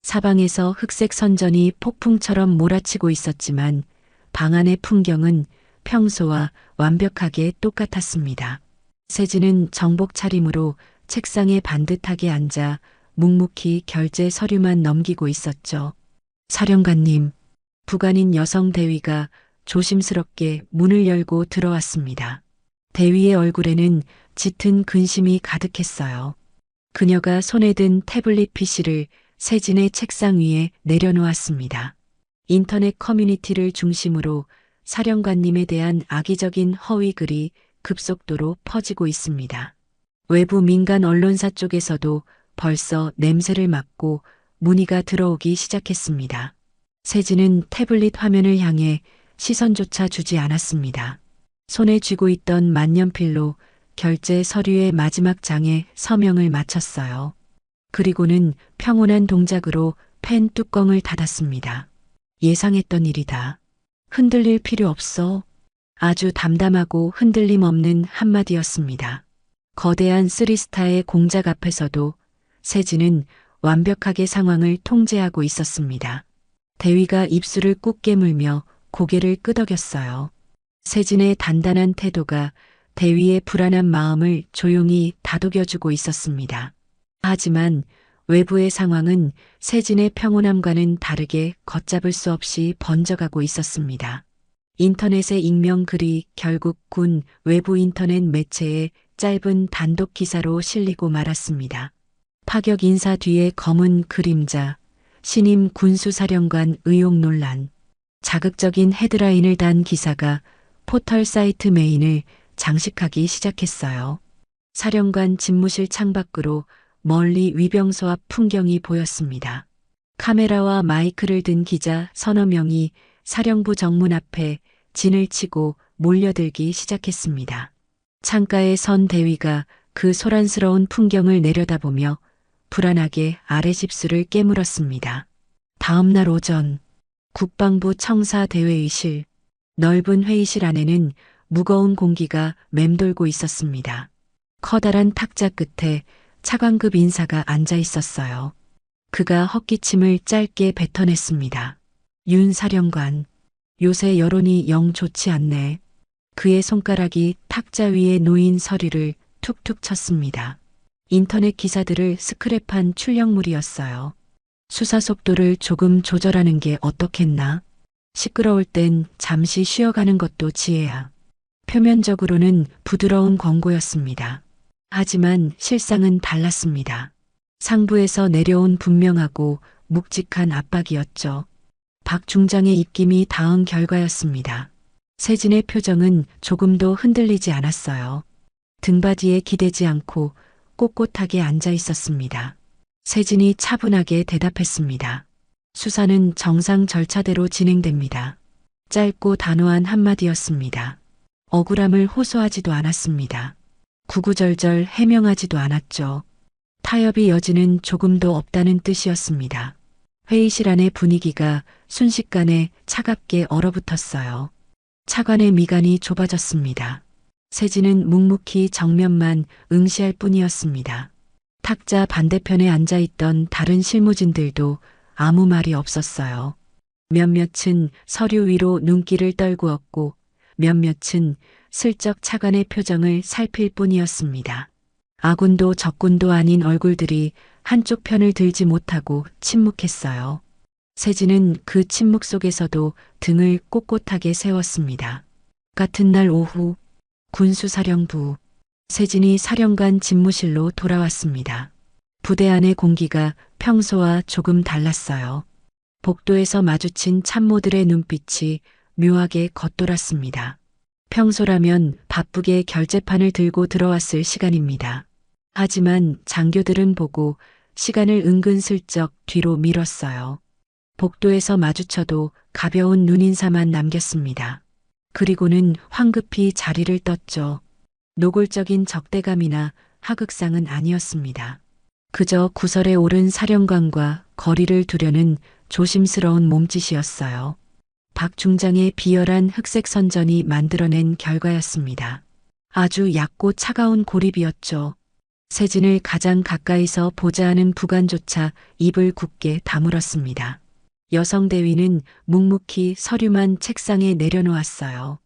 사방에서 흑색 선전이 폭풍처럼 몰아치고 있었지만 방 안의 풍경은 평소와 완벽하게 똑같았습니다. 세진은 정복 차림으로 책상에 반듯하게 앉아 묵묵히 결제 서류만 넘기고 있었죠. 사령관님, 부관인 여성 대위가 조심스럽게 문을 열고 들어왔습니다. 대위의 얼굴에는 짙은 근심이 가득했어요. 그녀가 손에 든 태블릿 PC를 세진의 책상 위에 내려놓았습니다. 인터넷 커뮤니티를 중심으로 사령관님에 대한 악의적인 허위 글이 급속도로 퍼지고 있습니다. 외부 민간 언론사 쪽에서도 벌써 냄새를 맡고 문의가 들어오기 시작했습니다. 세진은 태블릿 화면을 향해 시선조차 주지 않았습니다. 손에 쥐고 있던 만년필로 결제 서류의 마지막 장에 서명을 마쳤어요. 그리고는 평온한 동작으로 펜 뚜껑을 닫았습니다. 예상했던 일이다. 흔들릴 필요 없어. 아주 담담하고 흔들림 없는 한마디였습니다. 거대한 쓰리스타의 공작 앞에서도 세진은 완벽하게 상황을 통제하고 있었습니다. 대위가 입술을 꾹 깨물며 고개를 끄덕였어요. 세진의 단단한 태도가 대위의 불안한 마음을 조용히 다독여주고 있었습니다. 하지만 외부의 상황은 세진의 평온함과는 다르게 걷잡을 수 없이 번져가고 있었습니다. 인터넷의 익명 글이 결국 군 외부 인터넷 매체에 짧은 단독 기사로 실리고 말았습니다. 파격 인사 뒤에 검은 그림자, 신임 군수사령관 의혹 논란. 자극적인 헤드라인을 단 기사가 포털 사이트 메인을 장식하기 시작했어요. 사령관 집무실 창밖으로 멀리 위병소 앞 풍경이 보였습니다. 카메라와 마이크를 든 기자 서너 명이 사령부 정문 앞에 진을 치고 몰려들기 시작했습니다. 창가에 선 대위가 그 소란스러운 풍경을 내려다보며 불안하게 아랫입술을 깨물었습니다. 다음 날 오전 국방부 청사대회의실. 넓은 회의실 안에는 무거운 공기가 맴돌고 있었습니다. 커다란 탁자 끝에 차관급 인사가 앉아 있었어요. 그가 헛기침을 짧게 뱉어냈습니다. 윤 사령관, 요새 여론이 영 좋지 않네. 그의 손가락이 탁자 위에 놓인 서류를 툭툭 쳤습니다. 인터넷 기사들을 스크랩한 출력물이었어요. 수사 속도를 조금 조절하는 게 어떻겠나? 시끄러울 땐 잠시 쉬어가는 것도 지혜야. 표면적으로는 부드러운 권고였습니다. 하지만 실상은 달랐습니다. 상부에서 내려온 분명하고 묵직한 압박이었죠. 박 중장의 입김이 닿은 결과였습니다. 세진의 표정은 조금도 흔들리지 않았어요. 등받이에 기대지 않고 꼿꼿하게 앉아 있었습니다. 세진이 차분하게 대답했습니다. 수사는 정상 절차대로 진행됩니다. 짧고 단호한 한마디였습니다. 억울함을 호소하지도 않았습니다. 구구절절 해명하지도 않았죠. 타협의 여지는 조금도 없다는 뜻이었습니다. 회의실 안의 분위기가 순식간에 차갑게 얼어붙었어요. 차관의 미간이 좁아졌습니다. 세진은 묵묵히 정면만 응시할 뿐이었습니다. 탁자 반대편에 앉아있던 다른 실무진들도 아무 말이 없었어요. 몇몇은 서류 위로 눈길을 떨구었고 몇몇은 슬쩍 차관의 표정을 살필 뿐이었습니다. 아군도 적군도 아닌 얼굴들이 한쪽 편을 들지 못하고 침묵했어요. 세진은 그 침묵 속에서도 등을 꼿꼿하게 세웠습니다. 같은 날 오후 군수사령부 세진이 사령관 집무실로 돌아왔습니다. 부대 안의 공기가 평소와 조금 달랐어요. 복도에서 마주친 참모들의 눈빛이 묘하게 겉돌았습니다. 평소라면 바쁘게 결제판을 들고 들어왔을 시간입니다. 하지만 장교들은 보고 시간을 은근슬쩍 뒤로 미뤘어요. 복도에서 마주쳐도 가벼운 눈인사만 남겼습니다. 그리고는 황급히 자리를 떴죠. 노골적인 적대감이나 하극상은 아니었습니다. 그저 구설에 오른 사령관과 거리를 두려는 조심스러운 몸짓이었어요. 박 중장의 비열한 흑색 선전이 만들어낸 결과였습니다. 아주 얕고 차가운 고립이었죠. 세진을 가장 가까이서 보자 하는 부관조차 입을 굳게 다물었습니다. 여성 대위는 묵묵히 서류만 책상에 내려놓았어요.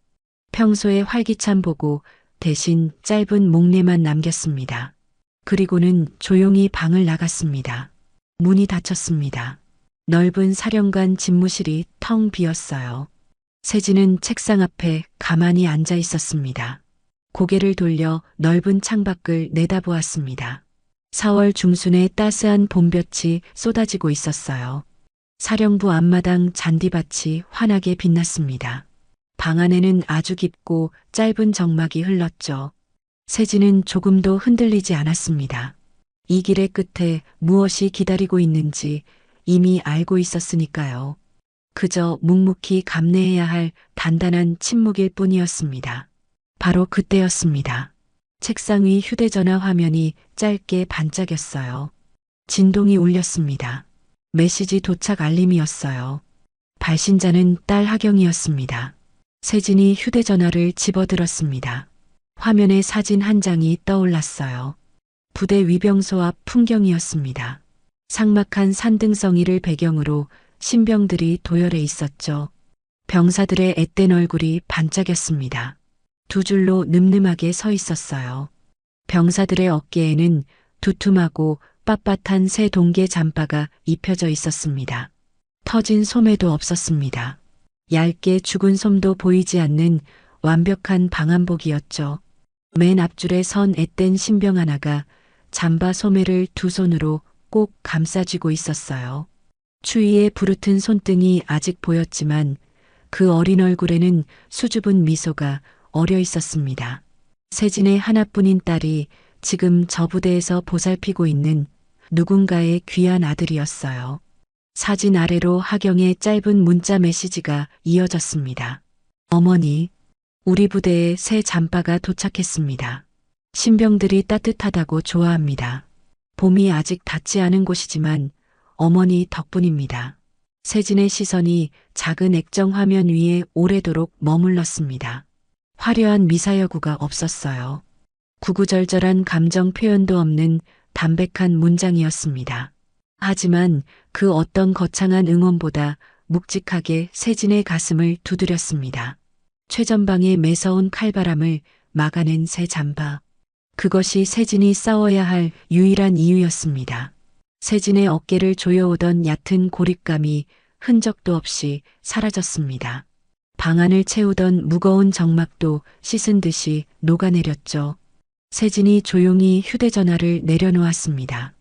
평소에 활기찬 보고 대신 짧은 목례만 남겼습니다. 그리고는 조용히 방을 나갔습니다. 문이 닫혔습니다. 넓은 사령관 집무실이 텅 비었어요. 세진은 책상 앞에 가만히 앉아 있었습니다. 고개를 돌려 넓은 창밖을 내다보았습니다. 4월 중순에 따스한 봄볕이 쏟아지고 있었어요. 사령부 앞마당 잔디밭이 환하게 빛났습니다. 방 안에는 아주 깊고 짧은 정막이 흘렀죠. 세진은 조금도 흔들리지 않았습니다. 이 길의 끝에 무엇이 기다리고 있는지 이미 알고 있었으니까요. 그저 묵묵히 감내해야 할 단단한 침묵일 뿐이었습니다. 바로 그때였습니다. 책상 위 휴대전화 화면이 짧게 반짝였어요. 진동이 울렸습니다. 메시지 도착 알림이었어요. 발신자는 딸 하경이었습니다. 세진이 휴대전화를 집어들었습니다. 화면에 사진 한 장이 떠올랐어요. 부대 위병소 앞 풍경이었습니다. 삭막한 산등성이를 배경으로 신병들이 도열해 있었죠. 병사들의 앳된 얼굴이 반짝였습니다. 두 줄로 늠름하게 서 있었어요. 병사들의 어깨에는 두툼하고 빳빳한 새 동계 잠바가 입혀져 있었습니다. 터진 소매도 없었습니다. 얇게 죽은 솜도 보이지 않는 완벽한 방한복이었죠. 맨 앞줄에 선 앳된 신병 하나가 잠바 소매를 두 손으로 꼭 감싸쥐고 있었어요. 추위에 부르튼 손등이 아직 보였지만 그 어린 얼굴에는 수줍은 미소가 어려 있었습니다. 세진의 하나뿐인 딸이 지금 저 부대에서 보살피고 있는 누군가의 귀한 아들이었어요. 사진 아래로 하경의 짧은 문자 메시지가 이어졌습니다. 어머니, 우리 부대에 새 잠바가 도착했습니다. 신병들이 따뜻하다고 좋아합니다. 봄이 아직 닿지 않은 곳이지만 어머니 덕분입니다. 세진의 시선이 작은 액정 화면 위에 오래도록 머물렀습니다. 화려한 미사여구가 없었어요. 구구절절한 감정 표현도 없는 담백한 문장이었습니다. 하지만 그 어떤 거창한 응원보다 묵직하게 세진의 가슴을 두드렸습니다. 최전방의 매서운 칼바람을 막아낸 새 잠바. 그것이 세진이 싸워야 할 유일한 이유였습니다. 세진의 어깨를 조여오던 얕은 고립감이 흔적도 없이 사라졌습니다. 방 안을 채우던 무거운 정막도 씻은 듯이 녹아내렸죠. 세진이 조용히 휴대전화를 내려놓았습니다.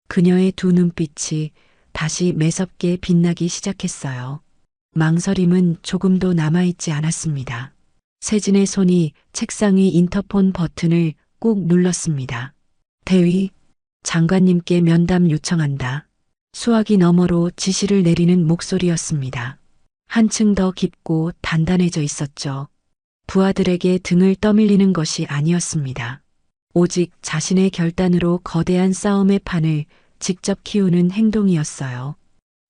그녀의 두 눈빛이 다시 매섭게 빛나기 시작했어요. 망설임은 조금도 남아있지 않았습니다. 세진의 손이 책상 위 인터폰 버튼을 꾹 눌렀습니다. 대위, 장관님께 면담 요청한다. 수화기 너머로 지시를 내리는 목소리였습니다. 한층 더 깊고 단단해져 있었죠. 부하들에게 등을 떠밀리는 것이 아니었습니다. 오직 자신의 결단으로 거대한 싸움의 판을 직접 키우는 행동이었어요.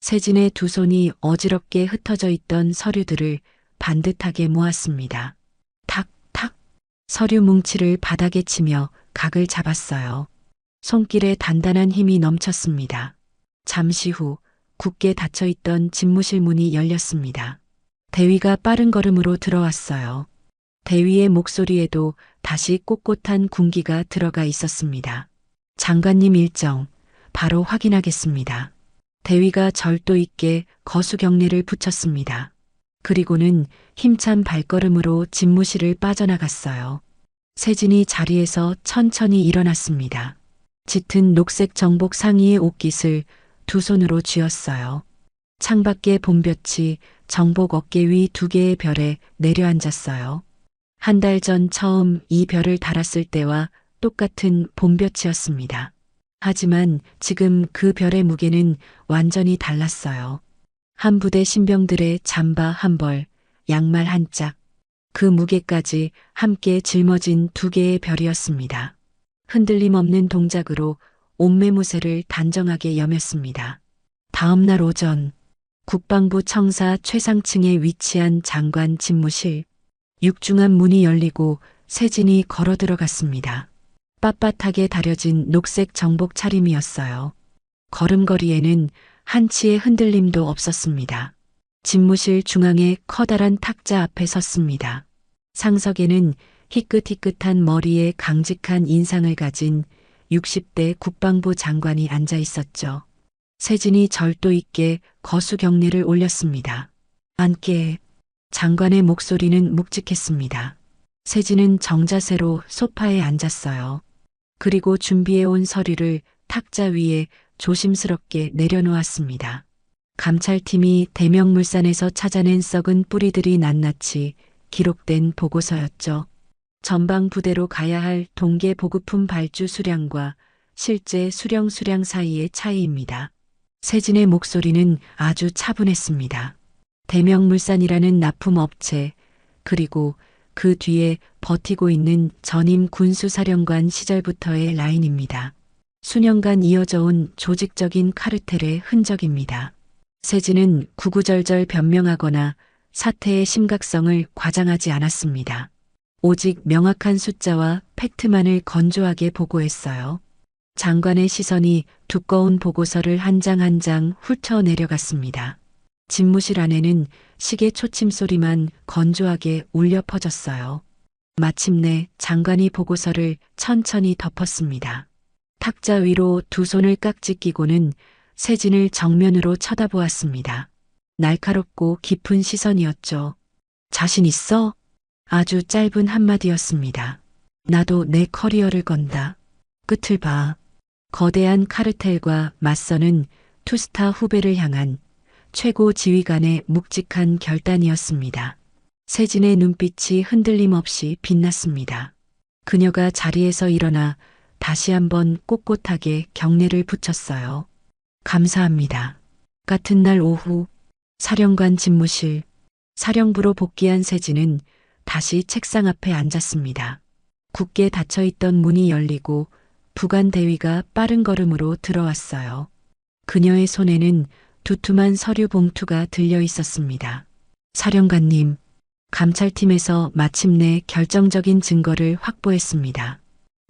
세진의 두 손이 어지럽게 흩어져 있던 서류들을 반듯하게 모았습니다. 탁탁 서류 뭉치를 바닥에 치며 각을 잡았어요. 손길에 단단한 힘이 넘쳤습니다. 잠시 후 굳게 닫혀있던 집무실 문이 열렸습니다. 대위가 빠른 걸음으로 들어왔어요. 대위의 목소리에도 다시 꼿꼿한 군기가 들어가 있었습니다. 장관님 일정 바로 확인하겠습니다. 대위가 절도 있게 거수경례를 붙였습니다. 그리고는 힘찬 발걸음으로 집무실을 빠져나갔어요. 세진이 자리에서 천천히 일어났습니다. 짙은 녹색 정복 상의의 옷깃을 두 손으로 쥐었어요. 창밖의 봄볕이 정복 어깨 위 두 개의 별에 내려앉았어요. 한 달 전 처음 이 별을 달았을 때와 똑같은 봄볕이었습니다. 하지만 지금 그 별의 무게는 완전히 달랐어요. 한 부대 신병들의 잠바 한 벌, 양말 한 짝, 그 무게까지 함께 짊어진 두 개의 별이었습니다. 흔들림 없는 동작으로 옷매무새를 단정하게 여몄습니다. 다음 날 오전, 국방부 청사 최상층에 위치한 장관 집무실, 육중한 문이 열리고 세진이 걸어 들어갔습니다. 빳빳하게 다려진 녹색 정복 차림이었어요. 걸음걸이에는 한치의 흔들림도 없었습니다. 집무실 중앙에 커다란 탁자 앞에 섰습니다. 상석에는 희끗희끗한 머리에 강직한 인상을 가진 60대 국방부 장관이 앉아 있었죠. 세진이 절도 있게 거수경례를 올렸습니다. 앉게. 장관의 목소리는 묵직했습니다. 세진은 정자세로 소파에 앉았어요. 그리고 준비해온 서류를 탁자 위에 조심스럽게 내려놓았습니다. 감찰팀이 대명물산에서 찾아낸 썩은 뿌리들이 낱낱이 기록된 보고서였죠. 전방 부대로 가야 할 동계 보급품 발주 수량과 실제 수령 사이의 차이입니다. 세진의 목소리는 아주 차분했습니다. 대명물산이라는 납품업체, 그리고 그 뒤에 버티고 있는 전임 군수사령관 시절부터의 라인입니다. 수년간 이어져 온 조직적인 카르텔의 흔적입니다. 세진은 구구절절 변명하거나 사태의 심각성을 과장하지 않았습니다. 오직 명확한 숫자와 팩트만을 건조하게 보고했어요. 장관의 시선이 두꺼운 보고서를 한 장 한 장 훑어 내려갔습니다. 집무실 안에는 시계 초침 소리만 건조하게 울려 퍼졌어요. 마침내 장관이 보고서를 천천히 덮었습니다. 탁자 위로 두 손을 깍지 끼고는 세진을 정면으로 쳐다보았습니다. 날카롭고 깊은 시선이었죠. 자신 있어? 아주 짧은 한마디였습니다. 나도 내 커리어를 건다. 끝을 봐. 거대한 카르텔과 맞서는 투스타 후배를 향한 최고 지휘관의 묵직한 결단이었습니다. 세진의 눈빛이 흔들림 없이 빛났습니다. 그녀가 자리에서 일어나 다시 한번 꼿꼿하게 경례를 붙였어요. 감사합니다. 같은 날 오후 사령관 집무실, 사령부로 복귀한 세진은 다시 책상 앞에 앉았습니다. 굳게 닫혀있던 문이 열리고 부관 대위가 빠른 걸음으로 들어왔어요. 그녀의 손에는 두툼한 서류 봉투가 들려 있었습니다. 사령관님, 감찰팀에서 마침내 결정적인 증거를 확보했습니다.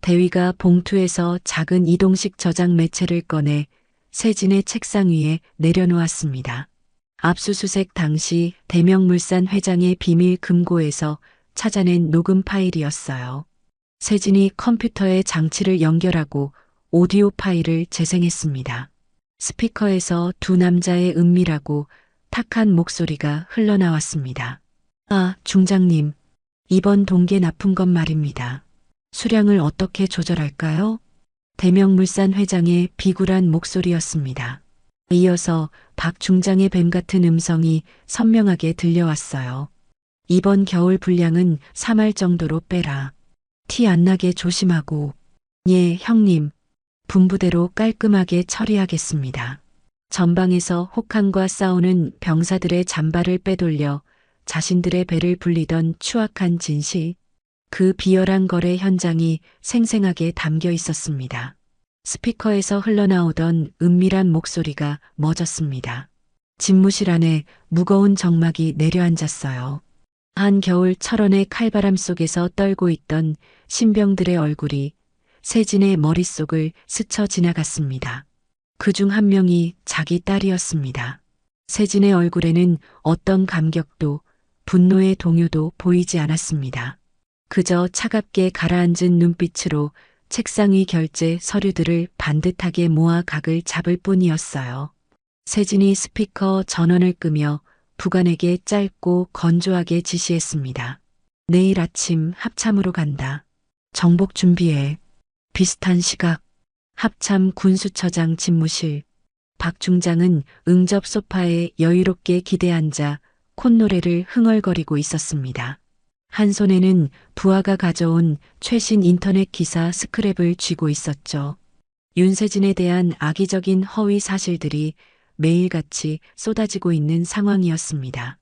대위가 봉투에서 작은 이동식 저장 매체를 꺼내 세진의 책상 위에 내려놓았습니다. 압수수색 당시 대명물산 회장의 비밀 금고에서 찾아낸 녹음 파일이었어요. 세진이 컴퓨터에 장치를 연결하고 오디오 파일을 재생했습니다. 스피커에서 두 남자의 은밀하고 탁한 목소리가 흘러나왔습니다. 아, 중장님. 이번 동계 납품 것 말입니다. 수량을 어떻게 조절할까요? 대명물산 회장의 비굴한 목소리였습니다. 이어서 박 중장의 뱀 같은 음성이 선명하게 들려왔어요. 이번 겨울 분량은 3할 정도로 빼라. 티 안 나게 조심하고. 예, 형님. 분부대로 깔끔하게 처리하겠습니다. 전방에서 혹한과 싸우는 병사들의 잠바를 빼돌려 자신들의 배를 불리던 추악한 진실, 그 비열한 거래 현장이 생생하게 담겨 있었습니다. 스피커에서 흘러나오던 은밀한 목소리가 멎었습니다. 집무실 안에 무거운 정막이 내려앉았어요. 한겨울 철원의 칼바람 속에서 떨고 있던 신병들의 얼굴이 세진의 머릿속을 스쳐 지나갔습니다. 그중 한 명이 자기 딸이었습니다. 세진의 얼굴에는 어떤 감격도 분노의 동요도 보이지 않았습니다. 그저 차갑게 가라앉은 눈빛으로 책상 위 결제 서류들을 반듯하게 모아 각을 잡을 뿐이었어요. 세진이 스피커 전원을 끄며 부관에게 짧고 건조하게 지시했습니다. 내일 아침 합참으로 간다. 정복 준비해. 비슷한 시각. 합참 군수처장 집무실. 박 중장은 응접 소파에 여유롭게 기대 앉아 콧노래를 흥얼거리고 있었습니다. 한 손에는 부하가 가져온 최신 인터넷 기사 스크랩을 쥐고 있었죠. 윤세진에 대한 악의적인 허위 사실들이 매일같이 쏟아지고 있는 상황이었습니다.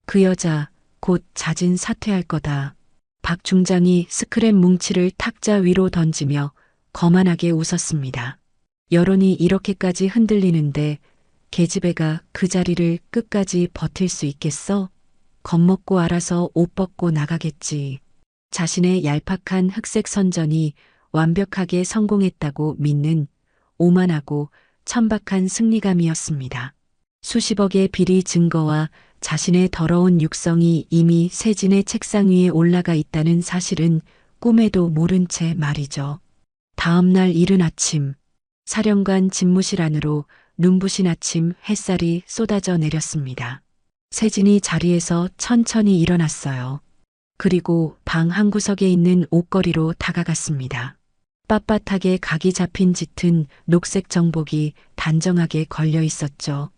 그 여자 곧 자진 사퇴할 거다. 박 중장이 스크랩 뭉치를 탁자 위로 던지며 거만하게 웃었습니다. 여론이 이렇게까지 흔들리는데 계집애가 그 자리를 끝까지 버틸 수 있겠어? 겁먹고 알아서 옷 벗고 나가겠지. 자신의 얄팍한 흑색 선전이 완벽하게 성공했다고 믿는 오만하고 천박한 승리감이었습니다. 수십억의 비리 증거와 자신의 더러운 육성이 이미 세진의 책상 위에 올라가 있다는 사실은 꿈에도 모른 채 말이죠. 다음 날 이른 아침, 사령관 집무실 안으로 눈부신 아침 햇살이 쏟아져 내렸습니다. 세진이 자리에서 천천히 일어났어요. 그리고 방 한구석에 있는 옷걸이로 다가갔습니다. 빳빳하게 각이 잡힌 짙은 녹색 정복이 단정하게 걸려 있었죠.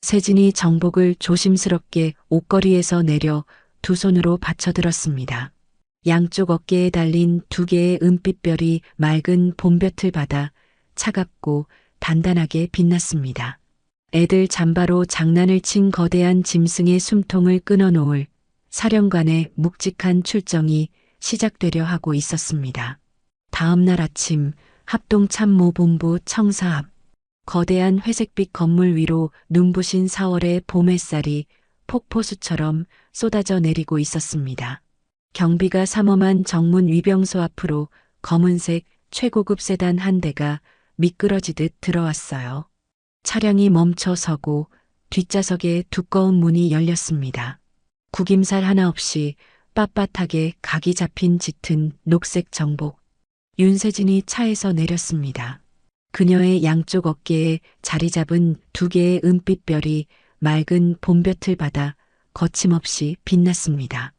세진이 정복을 조심스럽게 옷걸이에서 내려 두 손으로 받쳐들었습니다. 양쪽 어깨에 달린 두 개의 은빛별이 맑은 봄볕을 받아 차갑고 단단하게 빛났습니다. 애들 잠바로 장난을 친 거대한 짐승의 숨통을 끊어놓을 사령관의 묵직한 출정이 시작되려 하고 있었습니다. 다음 날 아침 합동참모본부 청사 앞 거대한 회색빛 건물 위로 눈부신 4월의 봄 햇살이 폭포수처럼 쏟아져 내리고 있었습니다. 경비가 삼엄한 정문 위병소 앞으로 검은색 최고급 세단 한 대가 미끄러지듯 들어왔어요. 차량이 멈춰 서고 뒷좌석에 두꺼운 문이 열렸습니다. 구김살 하나 없이 빳빳하게 각이 잡힌 짙은 녹색 정복. 윤세진이 차에서 내렸습니다. 그녀의 양쪽 어깨에 자리 잡은 두 개의 은빛별이 맑은 봄볕을 받아 거침없이 빛났습니다.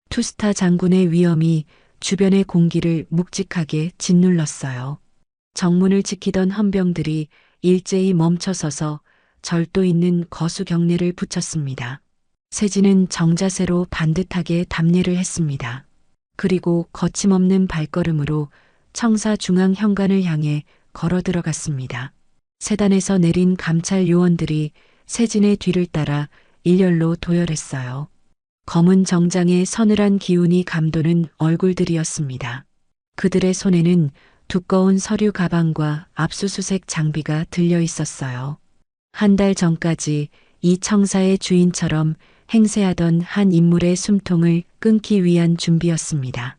투스타 장군의 위엄이 주변의 공기를 묵직하게 짓눌렀어요. 정문을 지키던 헌병들이 일제히 멈춰서서 절도 있는 거수 경례를 붙였습니다. 세진은 정자세로 반듯하게 답례를 했습니다. 그리고 거침없는 발걸음으로 청사 중앙 현관을 향해 걸어 들어갔습니다. 세단에서 내린 감찰 요원들이 세진의 뒤를 따라 일렬로 도열했어요. 검은 정장의 서늘한 기운이 감도는 얼굴들이었습니다. 그들의 손에는 두꺼운 서류 가방과 압수수색 장비가 들려 있었어요. 한 달 전까지 이 청사의 주인처럼 행세하던 한 인물의 숨통을 끊기 위한 준비였습니다.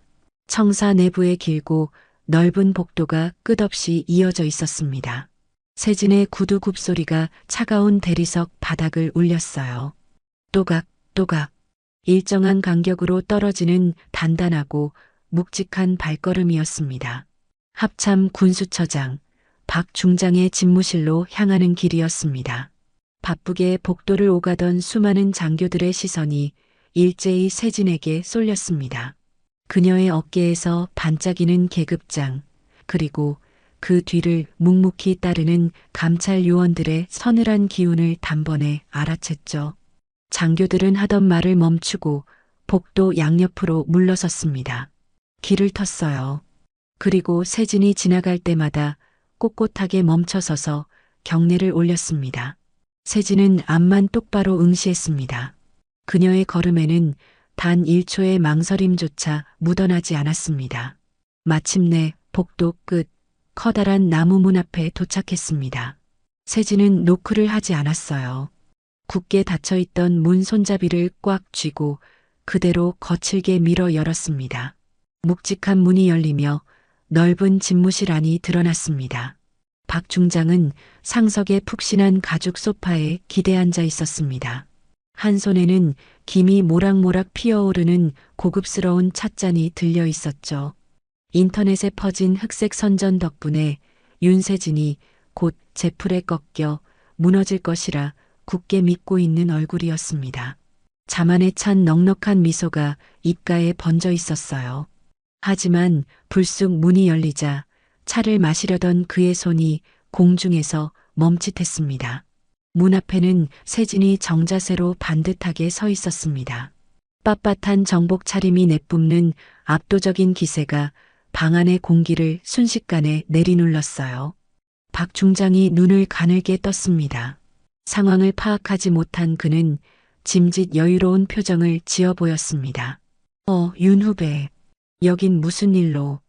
청사 내부에 길고 넓은 복도가 끝없이 이어져 있었습니다. 세진의 구두 굽소리가 차가운 대리석 바닥을 울렸어요. 또각또각 일정한 간격으로 떨어지는 단단하고 묵직한 발걸음이었습니다. 합참 군수처장 박 중장의 집무실로 향하는 길이었습니다. 바쁘게 복도를 오가던 수많은 장교들의 시선이 일제히 세진에게 쏠렸습니다. 그녀의 어깨에서 반짝이는 계급장, 그리고 그 뒤를 묵묵히 따르는 감찰 요원들의 서늘한 기운을 단번에 알아챘죠. 장교들은 하던 말을 멈추고 복도 양옆으로 물러섰습니다. 길을 텄어요. 그리고 세진이 지나갈 때마다 꼿꼿하게 멈춰서서 경례를 올렸습니다. 세진은 앞만 똑바로 응시했습니다. 그녀의 걸음에는 단 1초의 망설임조차 묻어나지 않았습니다. 마침내 복도 끝 커다란 나무 문 앞에 도착했습니다. 세진은 노크를 하지 않았어요. 굳게 닫혀있던 문 손잡이를 꽉 쥐고 그대로 거칠게 밀어 열었습니다. 묵직한 문이 열리며 넓은 집무실 안이 드러났습니다. 박 중장은 상석에 푹신한 가죽 소파에 기대앉아 있었습니다. 한 손에는 김이 모락모락 피어오르는 고급스러운 찻잔이 들려 있었죠. 인터넷에 퍼진 흑색 선전 덕분에 윤세진이 곧 제풀에 꺾여 무너질 것이라 굳게 믿고 있는 얼굴이었습니다. 자만에 찬 넉넉한 미소가 입가에 번져 있었어요. 하지만 불쑥 문이 열리자 차를 마시려던 그의 손이 공중에서 멈칫했습니다. 문 앞에는 세진이 정자세로 반듯하게 서 있었습니다. 빳빳한 정복 차림이 내뿜는 압도적인 기세가 방 안의 공기를 순식간에 내리눌렀어요. 박 중장이 눈을 가늘게 떴습니다. 상황을 파악하지 못한 그는 짐짓 여유로운 표정을 지어 보였습니다. 윤 후배. 여긴 무슨 일로?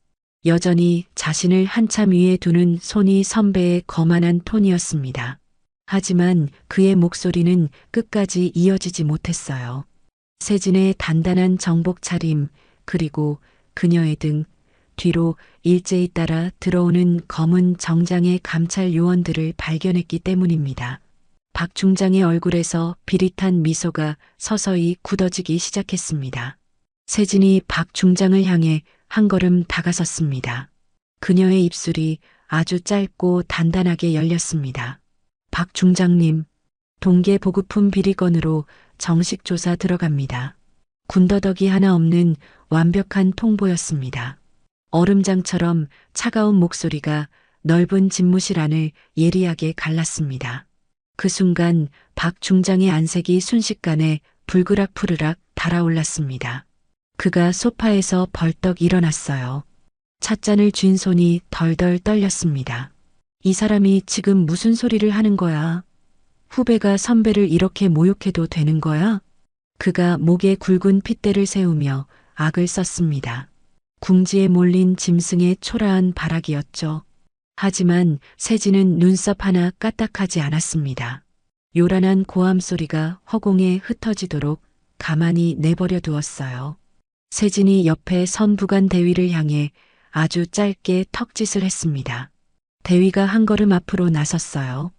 여전히 자신을 한참 위에 두는 손이 선배의 거만한 톤이었습니다. 하지만 그의 목소리는 끝까지 이어지지 못했어요. 세진의 단단한 정복 차림, 그리고 그녀의 등 뒤로 일제히 따라 들어오는 검은 정장의 감찰 요원들을 발견했기 때문입니다. 박 중장의 얼굴에서 비릿한 미소가 서서히 굳어지기 시작했습니다. 세진이 박 중장을 향해 한 걸음 다가섰습니다. 그녀의 입술이 아주 짧고 단단하게 열렸습니다. 박 중장님, 동계 보급품 비리건으로 정식 조사 들어갑니다. 군더더기 하나 없는 완벽한 통보였습니다. 얼음장처럼 차가운 목소리가 넓은 집무실 안을 예리하게 갈랐습니다. 그 순간 박 중장의 안색이 순식간에 불그락푸르락 달아올랐습니다. 그가 소파에서 벌떡 일어났어요. 찻잔을 쥔 손이 덜덜 떨렸습니다. 이 사람이 지금 무슨 소리를 하는 거야? 후배가 선배를 이렇게 모욕해도 되는 거야? 그가 목에 굵은 핏대를 세우며 악을 썼습니다. 궁지에 몰린 짐승의 초라한 발악이었죠. 하지만 세진은 눈썹 하나 까딱하지 않았습니다. 요란한 고함 소리가 허공에 흩어지도록 가만히 내버려 두었어요. 세진이 옆에 선 부관 대위를 향해 아주 짧게 턱짓을 했습니다. 대위가 한 걸음 앞으로 나섰어요.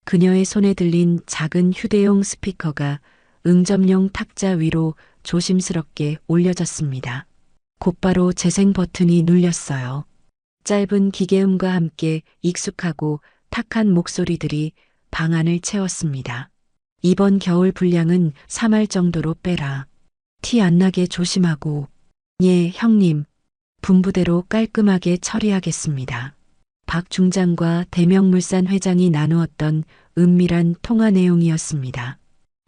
그녀의 손에 들린 작은 휴대용 스피커가 응접용 탁자 위로 조심스럽게 올려졌습니다. 곧바로 재생 버튼이 눌렸어요. 짧은 기계음과 함께 익숙하고 탁한 목소리들이 방 안을 채웠습니다. 이번 겨울 분량은 3할 정도로 빼라. 티 안 나게 조심하고. 예, 형님. 분부대로 깔끔하게 처리하겠습니다. 박 중장과 대명물산 회장이 나누었던 은밀한 통화 내용이었습니다.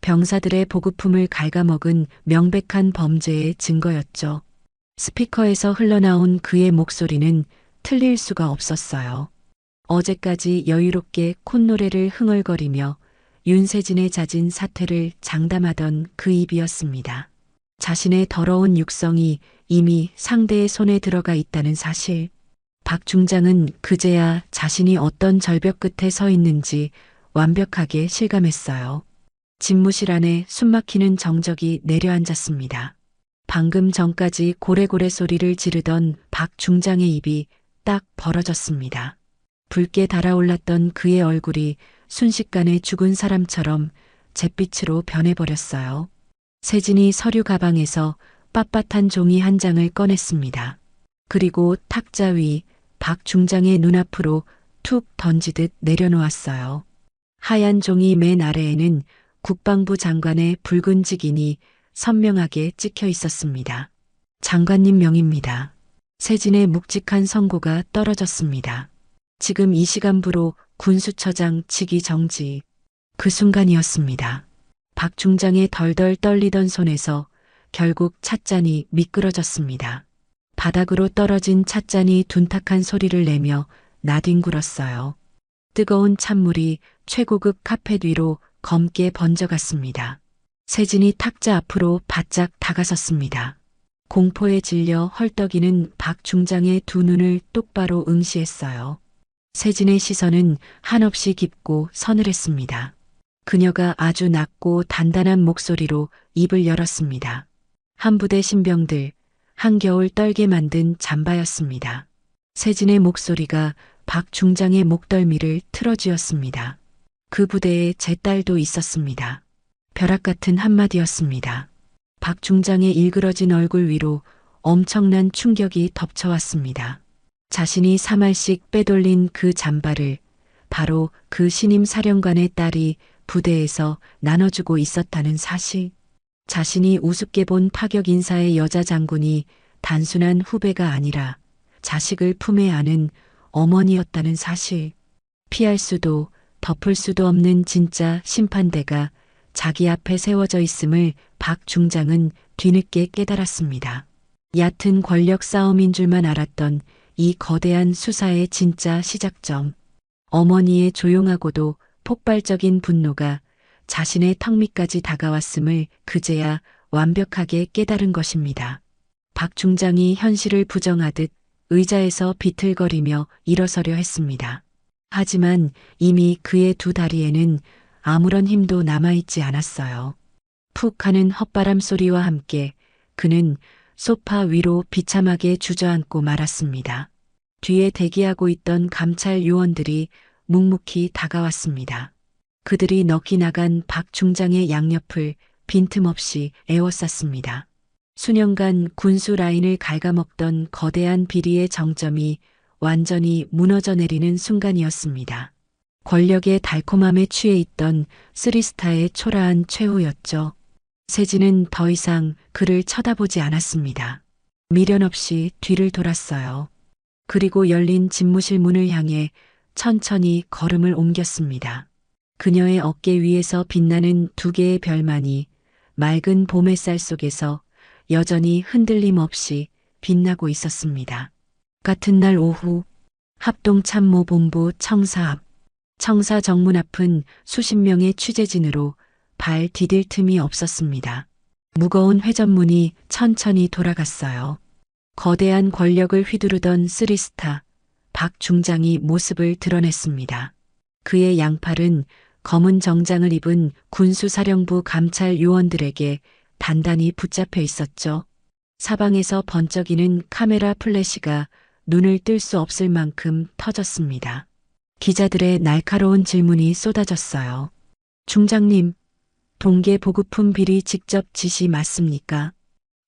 병사들의 보급품을 갉아먹은 명백한 범죄의 증거였죠. 스피커에서 흘러나온 그의 목소리는 틀릴 수가 없었어요. 어제까지 여유롭게 콧노래를 흥얼거리며 윤세진의 잦은 사퇴를 장담하던 그 입이었습니다. 자신의 더러운 육성이 이미 상대의 손에 들어가 있다는 사실. 박 중장은 그제야 자신이 어떤 절벽 끝에 서 있는지 완벽하게 실감했어요. 집무실 안에 숨막히는 정적이 내려앉았습니다. 방금 전까지 고래고래 소리를 지르던 박 중장의 입이 딱 벌어졌습니다. 붉게 달아올랐던 그의 얼굴이 순식간에 죽은 사람처럼 잿빛으로 변해버렸어요. 세진이 서류 가방에서 빳빳한 종이 한 장을 꺼냈습니다. 그리고 탁자 위 박 중장의 눈앞으로 툭 던지듯 내려놓았어요. 하얀 종이 맨 아래에는 국방부 장관의 붉은 직인이 선명하게 찍혀 있었습니다. 장관님 명입니다. 세진의 묵직한 선고가 떨어졌습니다. 지금 이 시간부로 군수처장 직위 정지. 그 순간이었습니다. 박 중장의 덜덜 떨리던 손에서 결국 찻잔이 미끄러졌습니다. 바닥으로 떨어진 찻잔이 둔탁한 소리를 내며 나뒹굴었어요. 뜨거운 찬물이 최고급 카펫 위로 검게 번져갔습니다. 세진이 탁자 앞으로 바짝 다가섰습니다. 공포에 질려 헐떡이는 박 중장의 두 눈을 똑바로 응시했어요. 세진의 시선은 한없이 깊고 서늘했습니다. 그녀가 아주 낮고 단단한 목소리로 입을 열었습니다. 한 부대 신병들, 한겨울 떨게 만든 잠바였습니다. 세진의 목소리가 박 중장의 목덜미를 틀어쥐었습니다. 그 부대에 제 딸도 있었습니다. 벼락 같은 한마디였습니다. 박 중장의 일그러진 얼굴 위로 엄청난 충격이 덮쳐왔습니다. 자신이 3알씩 빼돌린 그 잠바를 바로 그 신임 사령관의 딸이 부대에서 나눠주고 있었다는 사실. 자신이 우습게 본 파격 인사의 여자 장군이 단순한 후배가 아니라 자식을 품에 안은 어머니였다는 사실. 피할 수도 덮을 수도 없는 진짜 심판대가 자기 앞에 세워져 있음을 박 중장은 뒤늦게 깨달았습니다. 얕은 권력 싸움인 줄만 알았던 이 거대한 수사의 진짜 시작점. 어머니의 조용하고도 폭발적인 분노가 자신의 턱 밑까지 다가왔음을 그제야 완벽하게 깨달은 것입니다. 박 중장이 현실을 부정하듯 의자에서 비틀거리며 일어서려 했습니다. 하지만 이미 그의 두 다리에는 아무런 힘도 남아있지 않았어요. 푹 하는 헛바람 소리와 함께 그는 소파 위로 비참하게 주저앉고 말았습니다. 뒤에 대기하고 있던 감찰 요원들이 묵묵히 다가왔습니다. 그들이 넋이 나간 박 중장의 양옆을 빈틈없이 에워쌌습니다. 수년간 군수 라인을 갉아먹던 거대한 비리의 정점이 완전히 무너져 내리는 순간이었습니다. 권력의 달콤함에 취해 있던 쓰리스타의 초라한 최후였죠. 세진은 더 이상 그를 쳐다보지 않았습니다. 미련 없이 뒤를 돌았어요. 그리고 열린 집무실 문을 향해 천천히 걸음을 옮겼습니다. 그녀의 어깨 위에서 빛나는 두 개의 별만이 맑은 봄 햇살 속에서 여전히 흔들림 없이 빛나고 있었습니다. 같은 날 오후 합동참모본부 청사 앞. 청사 정문 앞은 수십 명의 취재진으로 발 디딜 틈이 없었습니다. 무거운 회전문이 천천히 돌아갔어요. 거대한 권력을 휘두르던 쓰리스타 박 중장이 모습을 드러냈습니다. 그의 양팔은 검은 정장을 입은 군수사령부 감찰 요원들에게 단단히 붙잡혀 있었죠. 사방에서 번쩍이는 카메라 플래시가 눈을 뜰 수 없을 만큼 터졌습니다. 기자들의 날카로운 질문이 쏟아졌어요. 중장님, 동계 보급품 비리 직접 지시 맞습니까?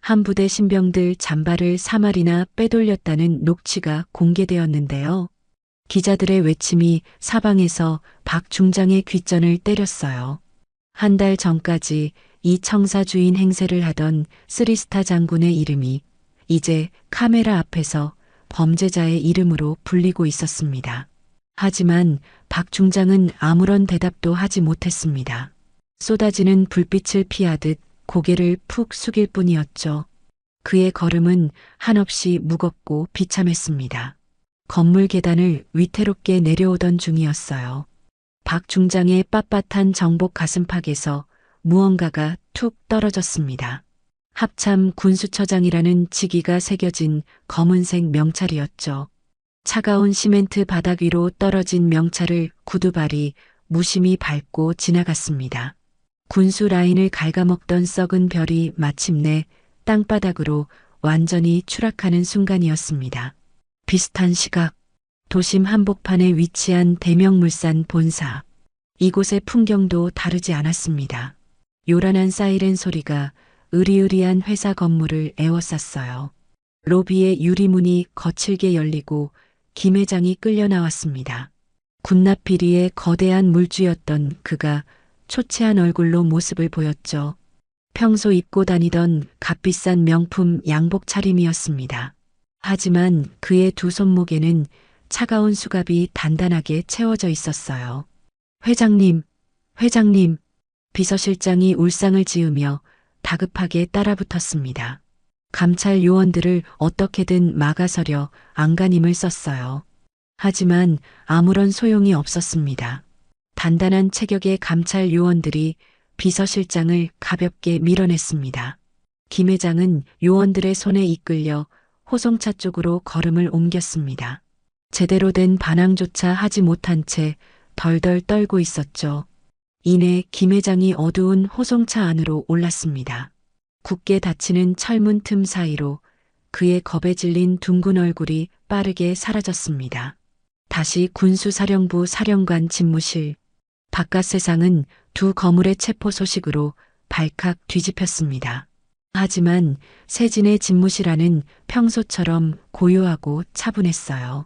한 부대 신병들 잠바를 3알이나 빼돌렸다는 녹취가 공개되었는데요. 기자들의 외침이 사방에서 박 중장의 귓전을 때렸어요. 한 달 전까지 이 청사 주인 행세를 하던 쓰리스타 장군의 이름이 이제 카메라 앞에서 범죄자의 이름으로 불리고 있었습니다. 하지만 박 중장은 아무런 대답도 하지 못했습니다. 쏟아지는 불빛을 피하듯 고개를 푹 숙일 뿐이었죠. 그의 걸음은 한없이 무겁고 비참했습니다. 건물 계단을 위태롭게 내려오던 중이었어요. 박 중장의 빳빳한 정복 가슴팍에서 무언가가 툭 떨어졌습니다. 합참 군수처장이라는 직위가 새겨진 검은색 명찰이었죠. 차가운 시멘트 바닥 위로 떨어진 명찰을 구두발이 무심히 밟고 지나갔습니다. 군수 라인을 갉아먹던 썩은 별이 마침내 땅바닥으로 완전히 추락하는 순간이었습니다. 비슷한 시각, 도심 한복판에 위치한 대명물산 본사. 이곳의 풍경도 다르지 않았습니다. 요란한 사이렌 소리가 으리으리한 회사 건물을 에워쌌어요. 로비의 유리문이 거칠게 열리고 김 회장이 끌려 나왔습니다. 군납 비리의 거대한 물주였던 그가 초췌한 얼굴로 모습을 보였죠. 평소 입고 다니던 값비싼 명품 양복 차림이었습니다. 하지만 그의 두 손목에는 차가운 수갑이 단단하게 채워져 있었어요. 회장님, 회장님. 비서실장이 울상을 지으며 다급하게 따라붙었습니다. 감찰 요원들을 어떻게든 막아서려 안간힘을 썼어요. 하지만 아무런 소용이 없었습니다. 단단한 체격의 감찰 요원들이 비서실장을 가볍게 밀어냈습니다. 김 회장은 요원들의 손에 이끌려 호송차 쪽으로 걸음을 옮겼습니다. 제대로 된 반항조차 하지 못한 채 덜덜 떨고 있었죠. 이내 김 회장이 어두운 호송차 안으로 올랐습니다. 굳게 닫히는 철문 틈 사이로 그의 겁에 질린 둥근 얼굴이 빠르게 사라졌습니다. 다시 군수사령부 사령관 집무실. 바깥 세상은 두 거물의 체포 소식으로 발칵 뒤집혔습니다. 하지만 세진의 집무실 안은 평소처럼 고요하고 차분했어요.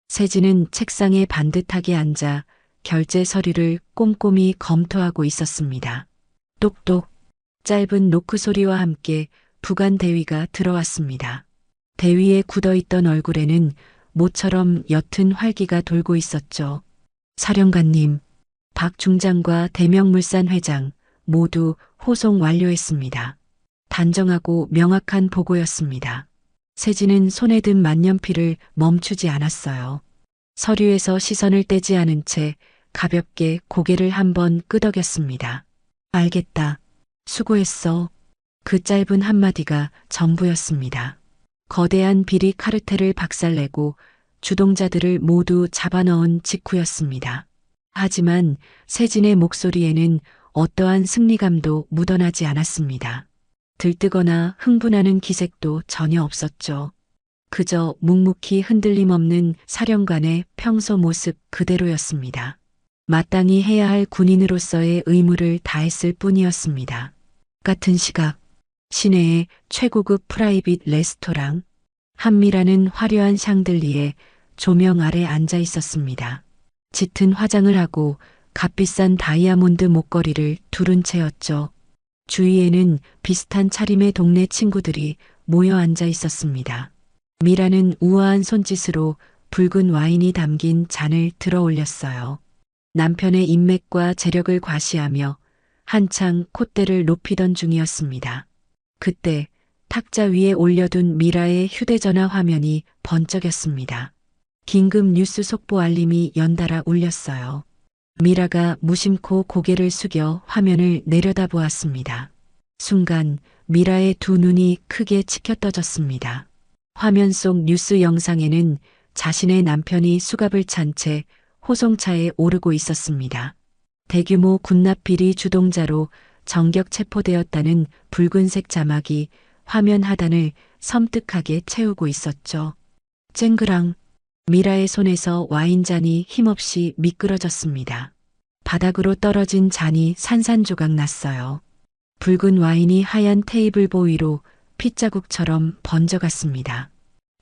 세진은 책상에 반듯하게 앉아 결제 서류를 꼼꼼히 검토하고 있었습니다. 똑똑. 짧은 노크 소리와 함께 부관 대위가 들어왔습니다. 대위에 굳어있던 얼굴에는 모처럼 옅은 활기가 돌고 있었죠. 사령관님, 박 중장과 대명물산 회장 모두 호송 완료했습니다. 단정하고 명확한 보고였습니다. 세진은 손에 든 만년필을 멈추지 않았어요. 서류에서 시선을 떼지 않은 채 가볍게 고개를 한번 끄덕였습니다. 알겠다. 수고했어. 그 짧은 한마디가 전부였습니다. 거대한 비리 카르텔을 박살내고 주동자들을 모두 잡아넣은 직후였습니다. 하지만 세진의 목소리에는 어떠한 승리감도 묻어나지 않았습니다. 들뜨거나 흥분하는 기색도 전혀 없었죠. 그저 묵묵히 흔들림 없는 사령관의 평소 모습 그대로였습니다. 마땅히 해야 할 군인으로서의 의무를 다했을 뿐이었습니다. 같은 시각, 시내의 최고급 프라이빗 레스토랑, 한미라는 화려한 샹들리에 조명 아래 앉아 있었습니다. 짙은 화장을 하고 값비싼 다이아몬드 목걸이를 두른 채였죠. 주위에는 비슷한 차림의 동네 친구들이 모여 앉아 있었습니다. 미라는 우아한 손짓으로 붉은 와인이 담긴 잔을 들어 올렸어요. 남편의 인맥과 재력을 과시하며 한창 콧대를 높이던 중이었습니다. 그때 탁자 위에 올려둔 미라의 휴대전화 화면이 번쩍였습니다. 긴급 뉴스 속보 알림이 연달아 울렸어요. 미라가 무심코 고개를 숙여 화면을 내려다보았습니다. 순간 미라의 두 눈이 크게 치켜떠졌습니다. 화면 속 뉴스 영상에는 자신의 남편이 수갑을 찬 채 호송차에 오르고 있었습니다. 대규모 군납 비리 주동자로 정격 체포되었다는 붉은색 자막이 화면 하단을 섬뜩하게 채우고 있었죠. 쨍그랑. 미라의 손에서 와인잔이 힘없이 미끄러졌습니다. 바닥으로 떨어진 잔이 산산조각 났어요. 붉은 와인이 하얀 테이블보 위로 핏자국처럼 번져갔습니다.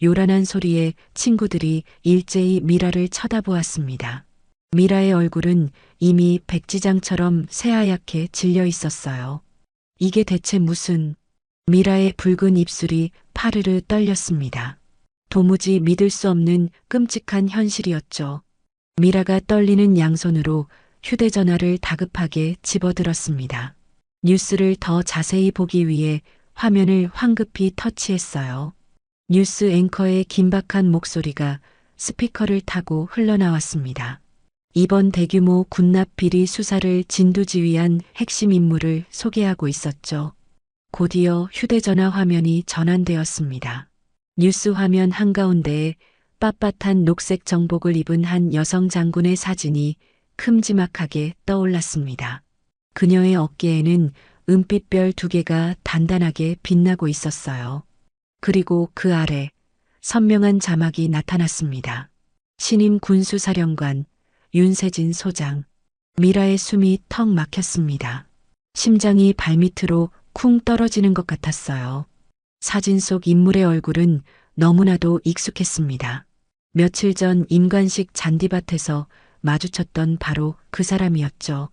요란한 소리에 친구들이 일제히 미라를 쳐다보았습니다. 미라의 얼굴은 이미 백지장처럼 새하얗게 질려 있었어요. 이게 대체 무슨... 미라의 붉은 입술이 파르르 떨렸습니다. 도무지 믿을 수 없는 끔찍한 현실이었죠. 미라가 떨리는 양손으로 휴대전화를 다급하게 집어들었습니다. 뉴스를 더 자세히 보기 위해 화면을 황급히 터치했어요. 뉴스 앵커의 긴박한 목소리가 스피커를 타고 흘러나왔습니다. 이번 대규모 군납 비리 수사를 진두지휘한 핵심 인물을 소개하고 있었죠. 곧이어 휴대전화 화면이 전환되었습니다. 뉴스 화면 한가운데에 빳빳한 녹색 정복을 입은 한 여성 장군의 사진이 큼지막하게 떠올랐습니다. 그녀의 어깨에는 은빛별 2개가 단단하게 빛나고 있었어요. 그리고 그 아래 선명한 자막이 나타났습니다. 신임 군수사령관 윤세진 소장. 미라의 숨이 턱 막혔습니다. 심장이 발밑으로 쿵 떨어지는 것 같았어요. 사진 속 인물의 얼굴은 너무나도 익숙했습니다. 며칠 전 임관식 잔디밭에서 마주쳤던 바로 그 사람이었죠.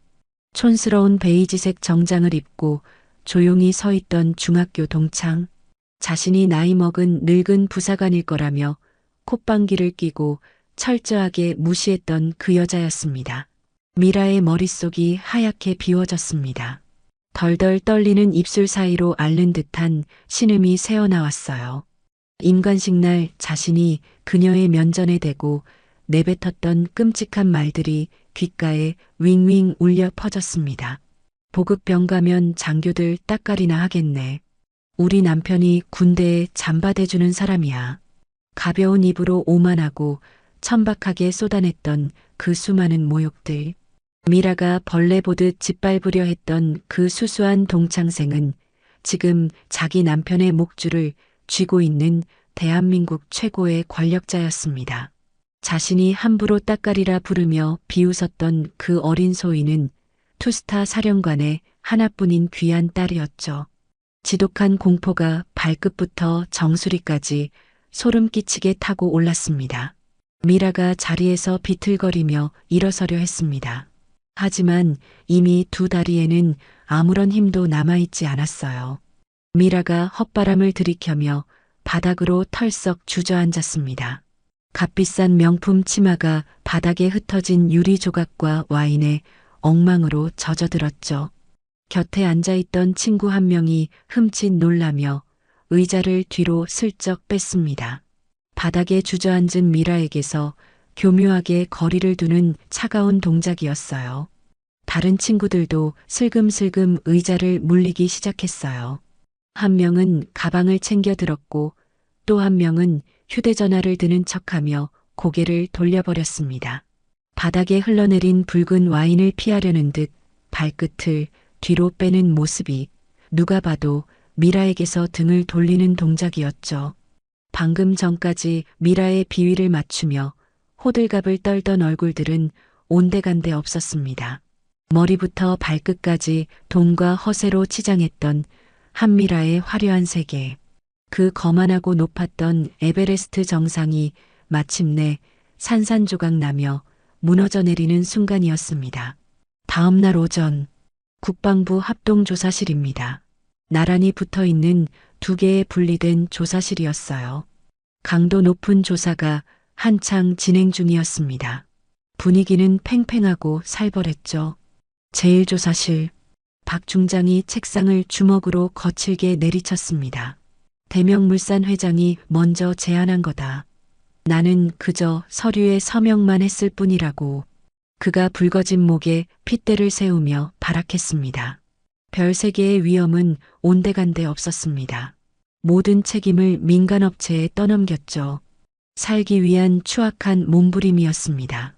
촌스러운 베이지색 정장을 입고 조용히 서 있던 중학교 동창. 자신이 나이 먹은 늙은 부사관일 거라며 콧방귀를 뀌고 철저하게 무시했던 그 여자였습니다. 미라의 머릿속이 하얗게 비워졌습니다. 덜덜 떨리는 입술 사이로 앓는 듯한 신음이 새어나왔어요. 임관식 날 자신이 그녀의 면전에 대고 내뱉었던 끔찍한 말들이 귓가에 윙윙 울려 퍼졌습니다. 보급병 가면 장교들 따까리나 하겠네. 우리 남편이 군대에 잠바대주는 사람이야. 가벼운 입으로 오만하고 천박하게 쏟아냈던 그 수많은 모욕들. 미라가 벌레 보듯 짓밟으려 했던 그 수수한 동창생은 지금 자기 남편의 목줄을 쥐고 있는 대한민국 최고의 권력자였습니다. 자신이 함부로 따까리라 부르며 비웃었던 그 어린 소희는 투스타 사령관의 하나뿐인 귀한 딸이었죠. 지독한 공포가 발끝부터 정수리까지 소름 끼치게 타고 올랐습니다. 미라가 자리에서 비틀거리며 일어서려 했습니다. 하지만 이미 두 다리에는 아무런 힘도 남아있지 않았어요. 미라가 헛바람을 들이켜며 바닥으로 털썩 주저앉았습니다. 값비싼 명품 치마가 바닥에 흩어진 유리 조각과 와인에 엉망으로 젖어들었죠. 곁에 앉아있던 친구 한 명이 흠칫 놀라며 의자를 뒤로 슬쩍 뺐습니다. 바닥에 주저앉은 미라에게서 교묘하게 거리를 두는 차가운 동작이었어요. 다른 친구들도 슬금슬금 의자를 물리기 시작했어요. 한 명은 가방을 챙겨 들었고 또 한 명은 휴대전화를 드는 척하며 고개를 돌려버렸습니다. 바닥에 흘러내린 붉은 와인을 피하려는 듯 발끝을 뒤로 빼는 모습이 누가 봐도 미라에게서 등을 돌리는 동작이었죠. 방금 전까지 미라의 비위를 맞추며 호들갑을 떨던 얼굴들은 온데간데 없었습니다. 머리부터 발끝까지 돈과 허세로 치장했던 한미라의 화려한 세계. 그 거만하고 높았던 에베레스트 정상이 마침내 산산조각 나며 무너져 내리는 순간이었습니다. 다음 날 오전 국방부 합동조사실입니다. 나란히 붙어 있는 두 개의 분리된 조사실이었어요. 강도 높은 조사가 한창 진행 중이었습니다. 분위기는 팽팽하고 살벌했죠. 제1조사실. 박 중장이 책상을 주먹으로 거칠게 내리쳤습니다. 대명물산 회장이 먼저 제안한 거다. 나는 그저 서류에 서명만 했을 뿐이라고. 그가 붉어진 목에 핏대를 세우며 발악했습니다. 별 3개의 위험은 온데간데 없었습니다. 모든 책임을 민간업체에 떠넘겼죠. 살기 위한 추악한 몸부림이었습니다.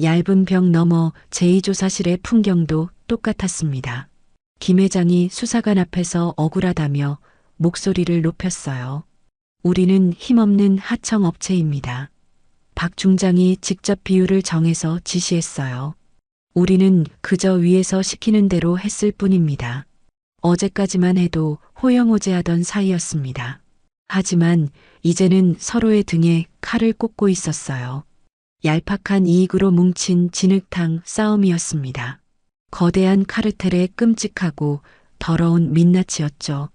얇은 벽 너머 제2조사실의 풍경도 똑같았습니다. 김 회장이 수사관 앞에서 억울하다며 목소리를 높였어요. 우리는 힘없는 하청업체입니다. 박 중장이 직접 비율을 정해서 지시했어요. 우리는 그저 위에서 시키는 대로 했을 뿐입니다. 어제까지만 해도 호영호재하던 사이였습니다. 하지만 이제는 서로의 등에 칼을 꽂고 있었어요. 얄팍한 이익으로 뭉친 진흙탕 싸움이었습니다. 거대한 카르텔의 끔찍하고 더러운 민낯이었죠.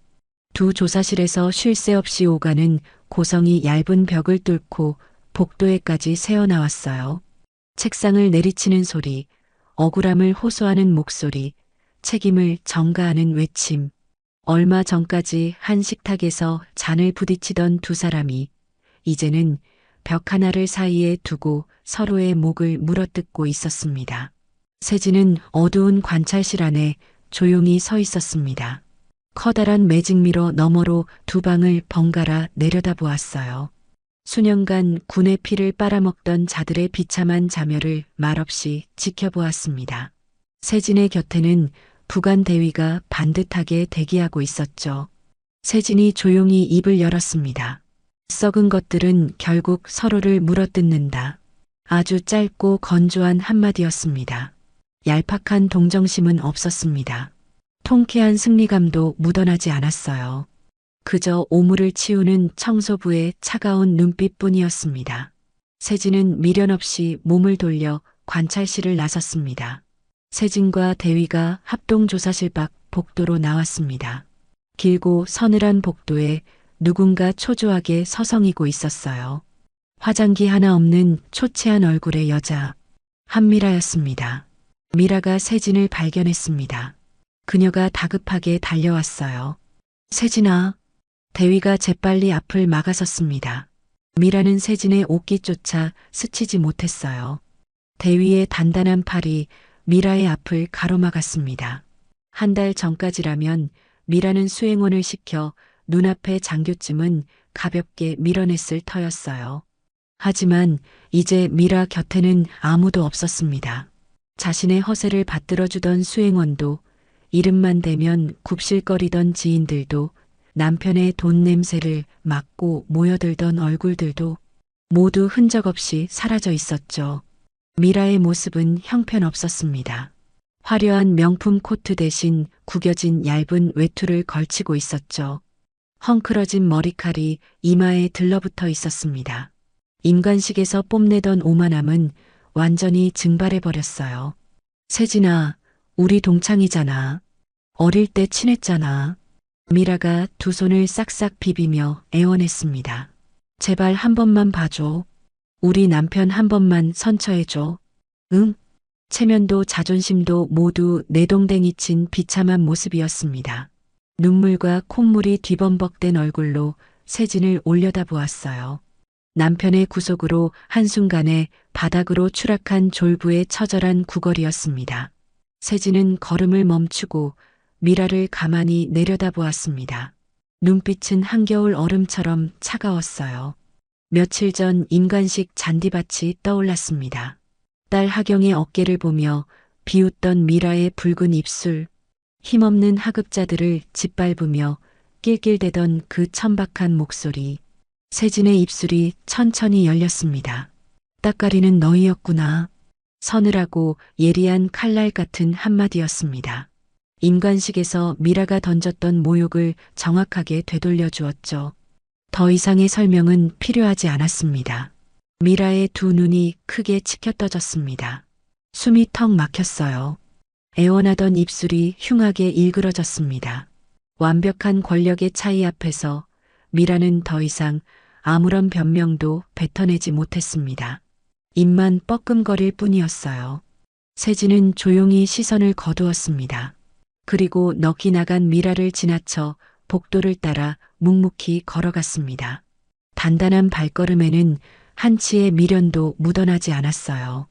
두 조사실에서 쉴 새 없이 오가는 고성이 얇은 벽을 뚫고 복도에까지 새어나왔어요. 책상을 내리치는 소리, 억울함을 호소하는 목소리, 책임을 전가하는 외침. 얼마 전까지 한 식탁에서 잔을 부딪히던 두 사람이 이제는 벽 하나를 사이에 두고 서로의 목을 물어뜯고 있었습니다. 세진은 어두운 관찰실 안에 조용히 서 있었습니다. 커다란 매직미러 너머로 두 방을 번갈아 내려다보았어요. 수년간 군의 피를 빨아먹던 자들의 비참한 자멸을 말없이 지켜보았습니다. 세진의 곁에는 부관 대위가 반듯하게 대기하고 있었죠. 세진이 조용히 입을 열었습니다. 썩은 것들은 결국 서로를 물어뜯는다. 아주 짧고 건조한 한마디였습니다. 얄팍한 동정심은 없었습니다. 통쾌한 승리감도 묻어나지 않았어요. 그저 오물을 치우는 청소부의 차가운 눈빛뿐이었습니다. 세진은 미련 없이 몸을 돌려 관찰실을 나섰습니다. 세진과 대위가 합동조사실 밖 복도로 나왔습니다. 길고 서늘한 복도에 누군가 초조하게 서성이고 있었어요. 화장기 하나 없는 초췌한 얼굴의 여자, 한미라였습니다. 미라가 세진을 발견했습니다. 그녀가 다급하게 달려왔어요. 세진아. 대위가 재빨리 앞을 막아섰습니다. 미라는 세진의 옷깃조차 스치지 못했어요. 대위의 단단한 팔이 미라의 앞을 가로막았습니다. 한 달 전까지라면 미라는 수행원을 시켜 눈앞의 장교쯤은 가볍게 밀어냈을 터였어요. 하지만 이제 미라 곁에는 아무도 없었습니다. 자신의 허세를 받들어주던 수행원도, 이름만 대면 굽실거리던 지인들도, 남편의 돈 냄새를 맡고 모여들던 얼굴들도 모두 흔적 없이 사라져 있었죠. 미라의 모습은 형편없었습니다. 화려한 명품 코트 대신 구겨진 얇은 외투를 걸치고 있었죠. 헝클어진 머리칼이 이마에 들러붙어 있었습니다. 임관식에서 뽐내던 오만함은 완전히 증발해버렸어요. 세진아, 우리 동창이잖아. 어릴 때 친했잖아. 미라가 두 손을 싹싹 비비며 애원했습니다. 제발 한 번만 봐줘. 우리 남편 한 번만 선처해줘. 응? 체면도 자존심도 모두 내동댕이 친 비참한 모습이었습니다. 눈물과 콧물이 뒤범벅된 얼굴로 세진을 올려다보았어요. 남편의 구속으로 한순간에 바닥으로 추락한 졸부의 처절한 구걸이었습니다. 세진은 걸음을 멈추고 미라를 가만히 내려다보았습니다. 눈빛은 한겨울 얼음처럼 차가웠어요. 며칠 전 임관식 잔디밭이 떠올랐습니다. 딸 하경의 어깨를 보며 비웃던 미라의 붉은 입술, 힘없는 하급자들을 짓밟으며 낄낄대던 그 천박한 목소리. 세진의 입술이 천천히 열렸습니다. 따까리는 너희였구나. 서늘하고 예리한 칼날 같은 한마디였습니다. 임관식에서 미라가 던졌던 모욕을 정확하게 되돌려 주었죠. 더 이상의 설명은 필요하지 않았습니다. 미라의 두 눈이 크게 치켜떠졌습니다. 숨이 턱 막혔어요. 애원하던 입술이 흉하게 일그러졌습니다. 완벽한 권력의 차이 앞에서 미라는 더 이상 아무런 변명도 뱉어내지 못했습니다. 입만 뻐끔거릴 뿐이었어요. 세진은 조용히 시선을 거두었습니다. 그리고 넋이 나간 미라를 지나쳐 복도를 따라 묵묵히 걸어갔습니다. 단단한 발걸음에는 한치의 미련도 묻어나지 않았어요.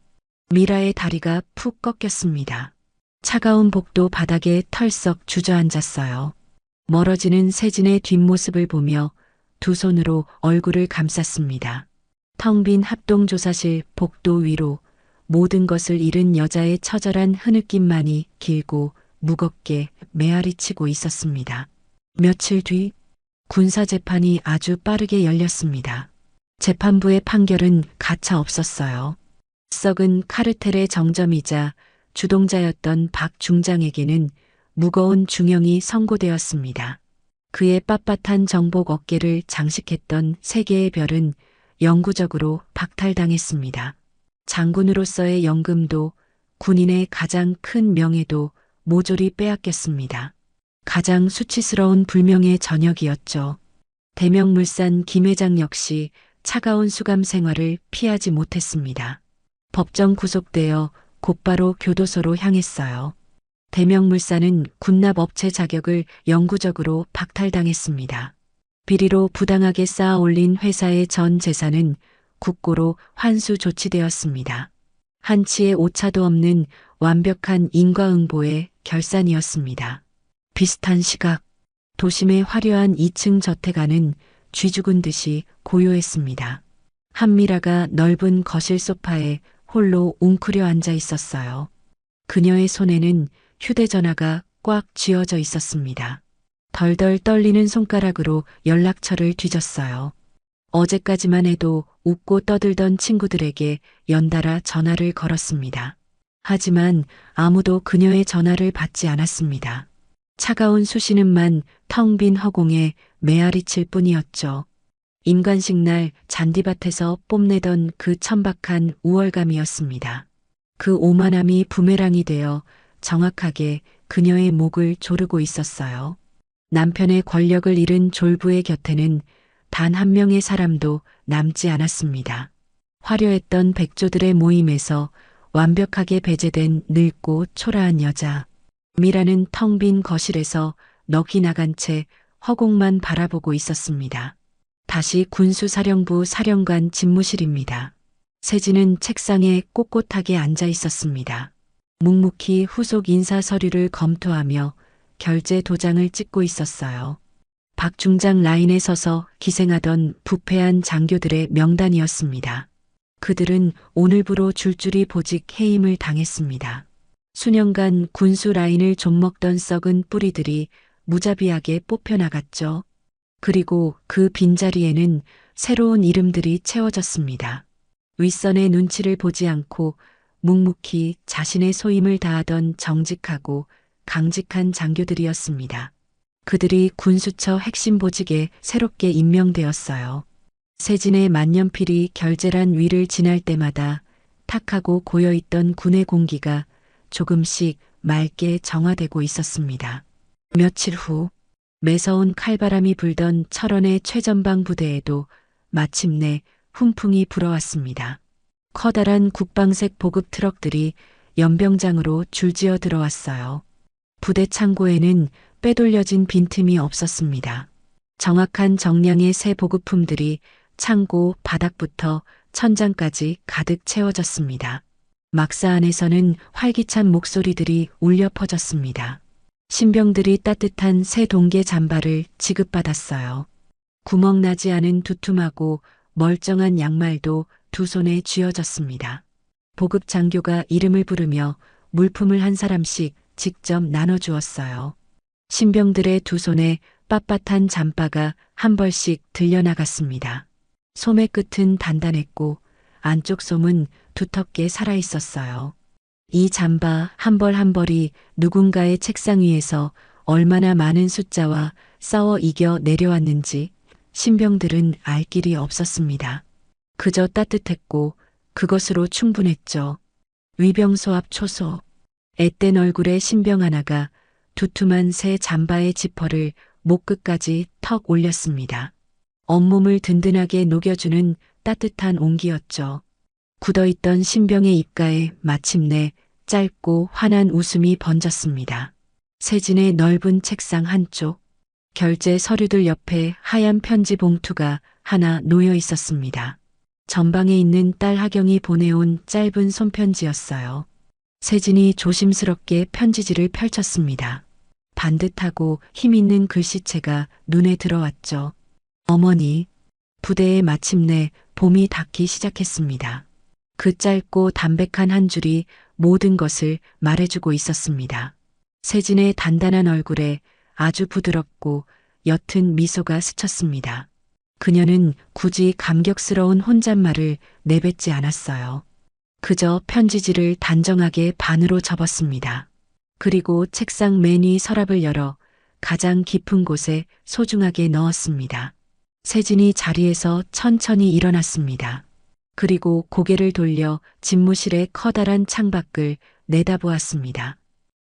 미라의 다리가 푹 꺾였습니다. 차가운 복도 바닥에 털썩 주저앉았어요. 멀어지는 세진의 뒷모습을 보며 두 손으로 얼굴을 감쌌습니다. 텅 빈 합동조사실 복도 위로 모든 것을 잃은 여자의 처절한 흐느낌만이 길고 무겁게 메아리치고 있었습니다. 며칠 뒤 군사재판이 아주 빠르게 열렸습니다. 재판부의 판결은 가차 없었어요. 썩은 카르텔의 정점이자 주동자였던 박 중장에게는 무거운 중형이 선고되었습니다. 그의 빳빳한 정복 어깨를 장식했던 세 개의 별은 영구적으로 박탈당했습니다. 장군으로서의 연금도 군인의 가장 큰 명예도 모조리 빼앗겼습니다. 가장 수치스러운 불명의 저녁이었죠. 대명물산 김 회장 역시 차가운 수감 생활을 피하지 못했습니다. 법정 구속되어 곧바로 교도소로 향했어요. 대명물산은 군납업체 자격을 영구적으로 박탈당했습니다. 비리로 부당하게 쌓아 올린 회사의 전 재산은 국고로 환수 조치되었습니다. 한치의 오차도 없는 완벽한 인과응보의 결산이었습니다. 비슷한 시각, 도심의 화려한 2층 저택 안은 쥐 죽은 듯이 고요했습니다. 한미라가 넓은 거실 소파에 홀로 웅크려 앉아 있었어요. 그녀의 손에는 휴대전화가 꽉 쥐어져 있었습니다. 덜덜 떨리는 손가락으로 연락처를 뒤졌어요. 어제까지만 해도 웃고 떠들던 친구들에게 연달아 전화를 걸었습니다. 하지만 아무도 그녀의 전화를 받지 않았습니다. 차가운 수신음만 텅 빈 허공에 메아리칠 뿐이었죠. 임관식 날 잔디밭에서 뽐내던 그 천박한 우월감이었습니다. 그 오만함이 부메랑이 되어 정확하게 그녀의 목을 조르고 있었어요. 남편의 권력을 잃은 졸부의 곁에는 단 한 명의 사람도 남지 않았습니다. 화려했던 백조들의 모임에서 완벽하게 배제된 늙고 초라한 여자. 미라는 텅 빈 거실에서 넋이 나간 채 허공만 바라보고 있었습니다. 다시 군수사령부 사령관 집무실입니다. 세진은 책상에 꼿꼿하게 앉아 있었습니다. 묵묵히 후속 인사 서류를 검토하며 결제 도장을 찍고 있었어요. 박 중장 라인에 서서 기생하던 부패한 장교들의 명단이었습니다. 그들은 오늘부로 줄줄이 보직 해임을 당했습니다. 수년간 군수 라인을 좀먹던 썩은 뿌리들이 무자비하게 뽑혀나갔죠. 그리고 그 빈자리에는 새로운 이름들이 채워졌습니다. 윗선의 눈치를 보지 않고 묵묵히 자신의 소임을 다하던 정직하고 강직한 장교들이었습니다. 그들이 군수처 핵심 보직에 새롭게 임명되었어요. 세진의 만년필이 결제란 위를 지날 때마다 탁하고 고여있던 군의 공기가 조금씩 맑게 정화되고 있었습니다. 며칠 후 매서운 칼바람이 불던 철원의 최전방 부대에도 마침내 훈풍이 불어왔습니다. 커다란 국방색 보급 트럭들이 연병장으로 줄지어 들어왔어요. 부대 창고에는 빼돌려진 빈틈이 없었습니다. 정확한 정량의 새 보급품들이 창고 바닥부터 천장까지 가득 채워졌습니다. 막사 안에서는 활기찬 목소리들이 울려 퍼졌습니다. 신병들이 따뜻한 새 동계 잠바를 지급받았어요. 구멍나지 않은 두툼하고 멀쩡한 양말도 두 손에 쥐어졌습니다. 보급 장교가 이름을 부르며 물품을 한 사람씩 직접 나눠주었어요. 신병들의 두 손에 빳빳한 잠바가 한 벌씩 들려나갔습니다. 소매 끝은 단단했고 안쪽 솜은 두텁게 살아있었어요. 이 잠바 한 벌 한 벌이 누군가의 책상 위에서 얼마나 많은 숫자와 싸워 이겨 내려왔는지 신병들은 알 길이 없었습니다. 그저 따뜻했고 그것으로 충분했죠. 위병소 앞 초소. 앳된 얼굴의 신병 하나가 두툼한 새 잠바의 지퍼를 목 끝까지 턱 올렸습니다. 온몸을 든든하게 녹여주는 따뜻한 온기였죠. 굳어있던 신병의 입가에 마침내 짧고 환한 웃음이 번졌습니다. 세진의 넓은 책상 한쪽, 결제 서류들 옆에 하얀 편지 봉투가 하나 놓여 있었습니다. 전방에 있는 딸 하경이 보내온 짧은 손편지였어요. 세진이 조심스럽게 편지지를 펼쳤습니다. 반듯하고 힘있는 글씨체가 눈에 들어왔죠. 어머니, 부대에 마침내 봄이 닿기 시작했습니다. 그 짧고 담백한 한 줄이 모든 것을 말해주고 있었습니다. 세진의 단단한 얼굴에 아주 부드럽고 옅은 미소가 스쳤습니다. 그녀는 굳이 감격스러운 혼잣말을 내뱉지 않았어요. 그저 편지지를 단정하게 반으로 접었습니다. 그리고 책상 맨 위 서랍을 열어 가장 깊은 곳에 소중하게 넣었습니다. 세진이 자리에서 천천히 일어났습니다. 그리고 고개를 돌려 집무실의 커다란 창밖을 내다보았습니다.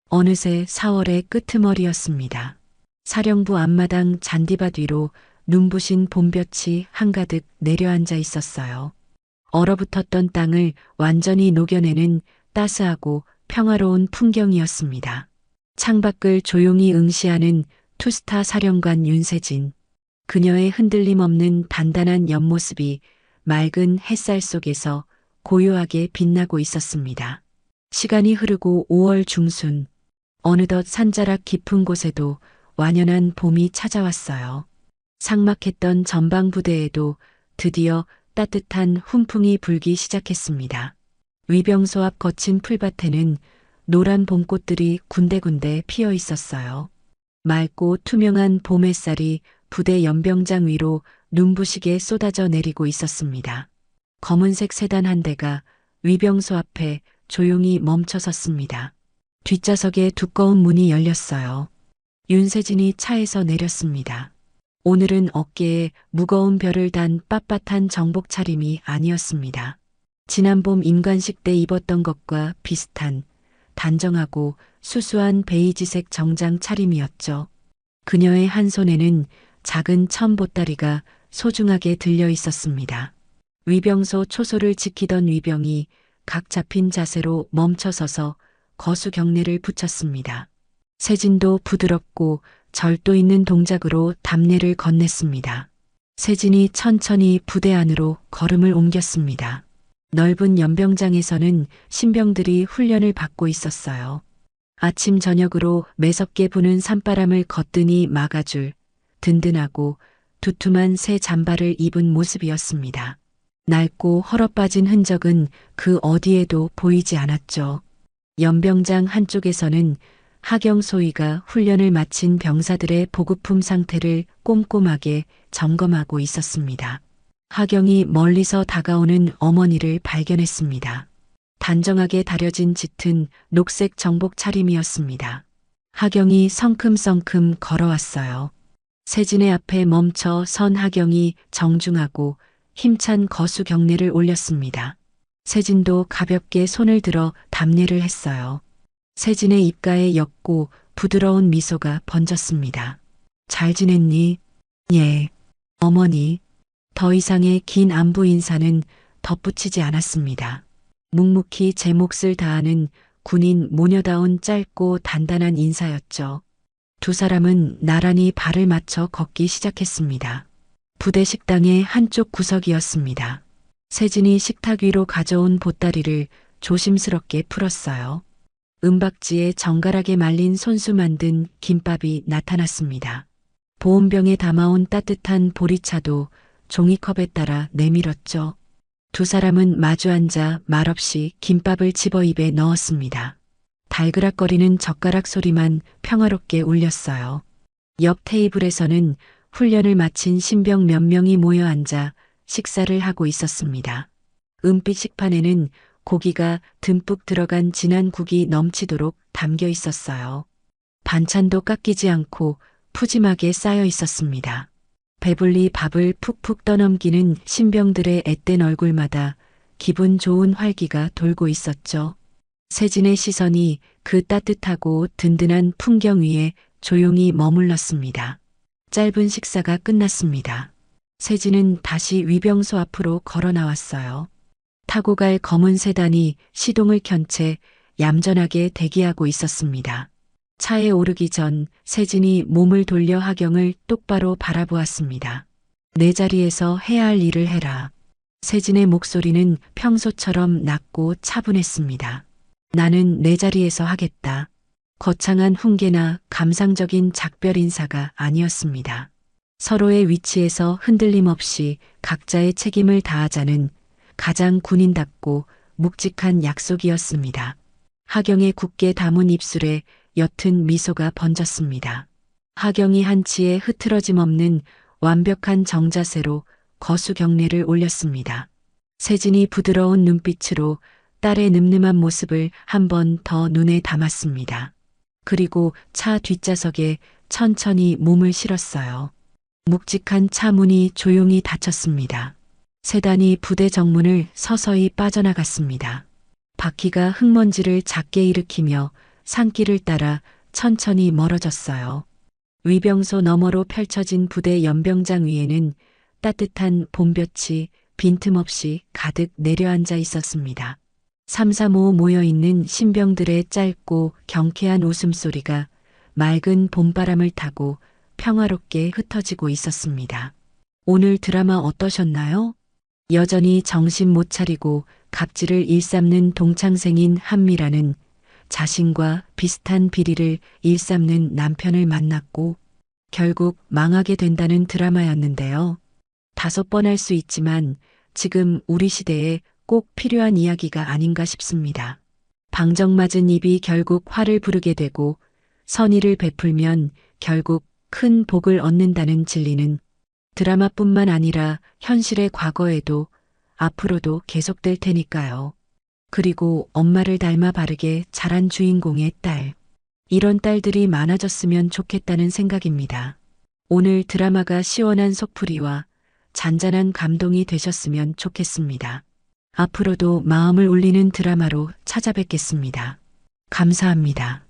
어느새 4월의 끄트머리였습니다. 사령부 앞마당 잔디밭 위로 눈부신 봄볕이 한가득 내려앉아 있었어요. 얼어붙었던 땅을 완전히 녹여내는 따스하고 평화로운 풍경이었습니다. 창밖을 조용히 응시하는 투스타 사령관 윤세진. 그녀의 흔들림 없는 단단한 옆모습이 맑은 햇살 속에서 고요하게 빛나고 있었습니다. 시간이 흐르고 5월 중순, 어느덧 산자락 깊은 곳에도 완연한 봄이 찾아왔어요. 삭막했던 전방 부대에도 드디어 따뜻한 훈풍이 불기 시작했습니다. 위병소 앞 거친 풀밭에는 노란 봄꽃들이 군데군데 피어 있었어요. 맑고 투명한 봄 햇살이 부대 연병장 위로 눈부시게 쏟아져 내리고 있었습니다. 검은색 세단 한 대가 위병소 앞에 조용히 멈춰 섰습니다. 뒷좌석에 두꺼운 문이 열렸어요. 윤세진이 차에서 내렸습니다. 오늘은 어깨에 무거운 별을 단 빳빳한 정복 차림이 아니었습니다. 지난 봄 임관식 때 입었던 것과 비슷한 단정하고 수수한 베이지색 정장 차림이었죠. 그녀의 한 손에는 작은 천 보따리가 소중하게 들려 있었습니다. 위병소 초소를 지키던 위병이 각 잡힌 자세로 멈춰서서 거수 경례를 붙였습니다. 세진도 부드럽고 절도 있는 동작으로 답례를 건넸습니다. 세진이 천천히 부대 안으로 걸음을 옮겼습니다. 넓은 연병장에서는 신병들이 훈련을 받고 있었어요. 아침 저녁으로 매섭게 부는 산바람을 거뜬히 막아줄 든든하고 두툼한 새 잠바를 입은 모습이었습니다. 낡고 헐어빠진 흔적은 그 어디에도 보이지 않았죠. 연병장 한쪽에서는 하경 소위가 훈련을 마친 병사들의 보급품 상태를 꼼꼼하게 점검하고 있었습니다. 하경이 멀리서 다가오는 어머니를 발견했습니다. 단정하게 다려진 짙은 녹색 정복 차림이었습니다. 하경이 성큼성큼 걸어왔어요. 세진의 앞에 멈춰 선 하경이 정중하고 힘찬 거수 경례를 올렸습니다. 세진도 가볍게 손을 들어 답례를 했어요. 세진의 입가에 옅고 부드러운 미소가 번졌습니다. 잘 지냈니? 예. 어머니. 더 이상의 긴 안부 인사는 덧붙이지 않았습니다. 묵묵히 제 몫을 다하는 군인 모녀다운 짧고 단단한 인사였죠. 두 사람은 나란히 발을 맞춰 걷기 시작했습니다. 부대 식당의 한쪽 구석이었습니다. 세진이 식탁 위로 가져온 보따리를 조심스럽게 풀었어요. 은박지에 정갈하게 말린 손수 만든 김밥이 나타났습니다. 보온병에 담아온 따뜻한 보리차도 종이컵에 따라 내밀었죠. 두 사람은 마주 앉아 말없이 김밥을 집어 입에 넣었습니다. 달그락거리는 젓가락 소리만 평화롭게 울렸어요. 옆 테이블에서는 훈련을 마친 신병 몇 명이 모여 앉아 식사를 하고 있었습니다. 은빛 식판에는 고기가 듬뿍 들어간 진한 국이 넘치도록 담겨 있었어요. 반찬도 깎이지 않고 푸짐하게 쌓여 있었습니다. 배불리 밥을 푹푹 떠넘기는 신병들의 앳된 얼굴마다 기분 좋은 활기가 돌고 있었죠. 세진의 시선이 그 따뜻하고 든든한 풍경 위에 조용히 머물렀습니다. 짧은 식사가 끝났습니다. 세진은 다시 위병소 앞으로 걸어 나왔어요. 타고 갈 검은 세단이 시동을 켠 채 얌전하게 대기하고 있었습니다. 차에 오르기 전 세진이 몸을 돌려 하경을 똑바로 바라보았습니다. 내 자리에서 해야 할 일을 해라. 세진의 목소리는 평소처럼 낮고 차분했습니다. 나는 내 자리에서 하겠다. 거창한 훈계나 감상적인 작별 인사가 아니었습니다. 서로의 위치에서 흔들림 없이 각자의 책임을 다하자는 가장 군인답고 묵직한 약속이었습니다. 하경의 굳게 담은 입술에 옅은 미소가 번졌습니다. 하경이 한치의 흐트러짐 없는 완벽한 정자세로 거수 경례를 올렸습니다. 세진이 부드러운 눈빛으로 딸의 늠름한 모습을 한 번 더 눈에 담았습니다. 그리고 차 뒷좌석에 천천히 몸을 실었어요. 묵직한 차 문이 조용히 닫혔습니다. 세단이 부대 정문을 서서히 빠져나갔습니다. 바퀴가 흙먼지를 작게 일으키며 산길을 따라 천천히 멀어졌어요. 위병소 너머로 펼쳐진 부대 연병장 위에는 따뜻한 봄볕이 빈틈없이 가득 내려앉아 있었습니다. 삼삼오오 모여있는 신병들의 짧고 경쾌한 웃음소리가 맑은 봄바람을 타고 평화롭게 흩어지고 있었습니다. 오늘 드라마 어떠셨나요? 여전히 정신 못 차리고 갑질을 일삼는 동창생인 한미라는 자신과 비슷한 비리를 일삼는 남편을 만났고 결국 망하게 된다는 드라마였는데요. 5번 할 수 있지만 지금 우리 시대에 꼭 필요한 이야기가 아닌가 싶습니다. 방정맞은 입이 결국 화를 부르게 되고 선의를 베풀면 결국 큰 복을 얻는다는 진리는 드라마뿐만 아니라 현실의 과거에도 앞으로도 계속될 테니까요. 그리고 엄마를 닮아 바르게 자란 주인공의 딸. 이런 딸들이 많아졌으면 좋겠다는 생각입니다. 오늘 드라마가 시원한 속풀이와 잔잔한 감동이 되셨으면 좋겠습니다. 앞으로도 마음을 울리는 드라마로 찾아뵙겠습니다. 감사합니다.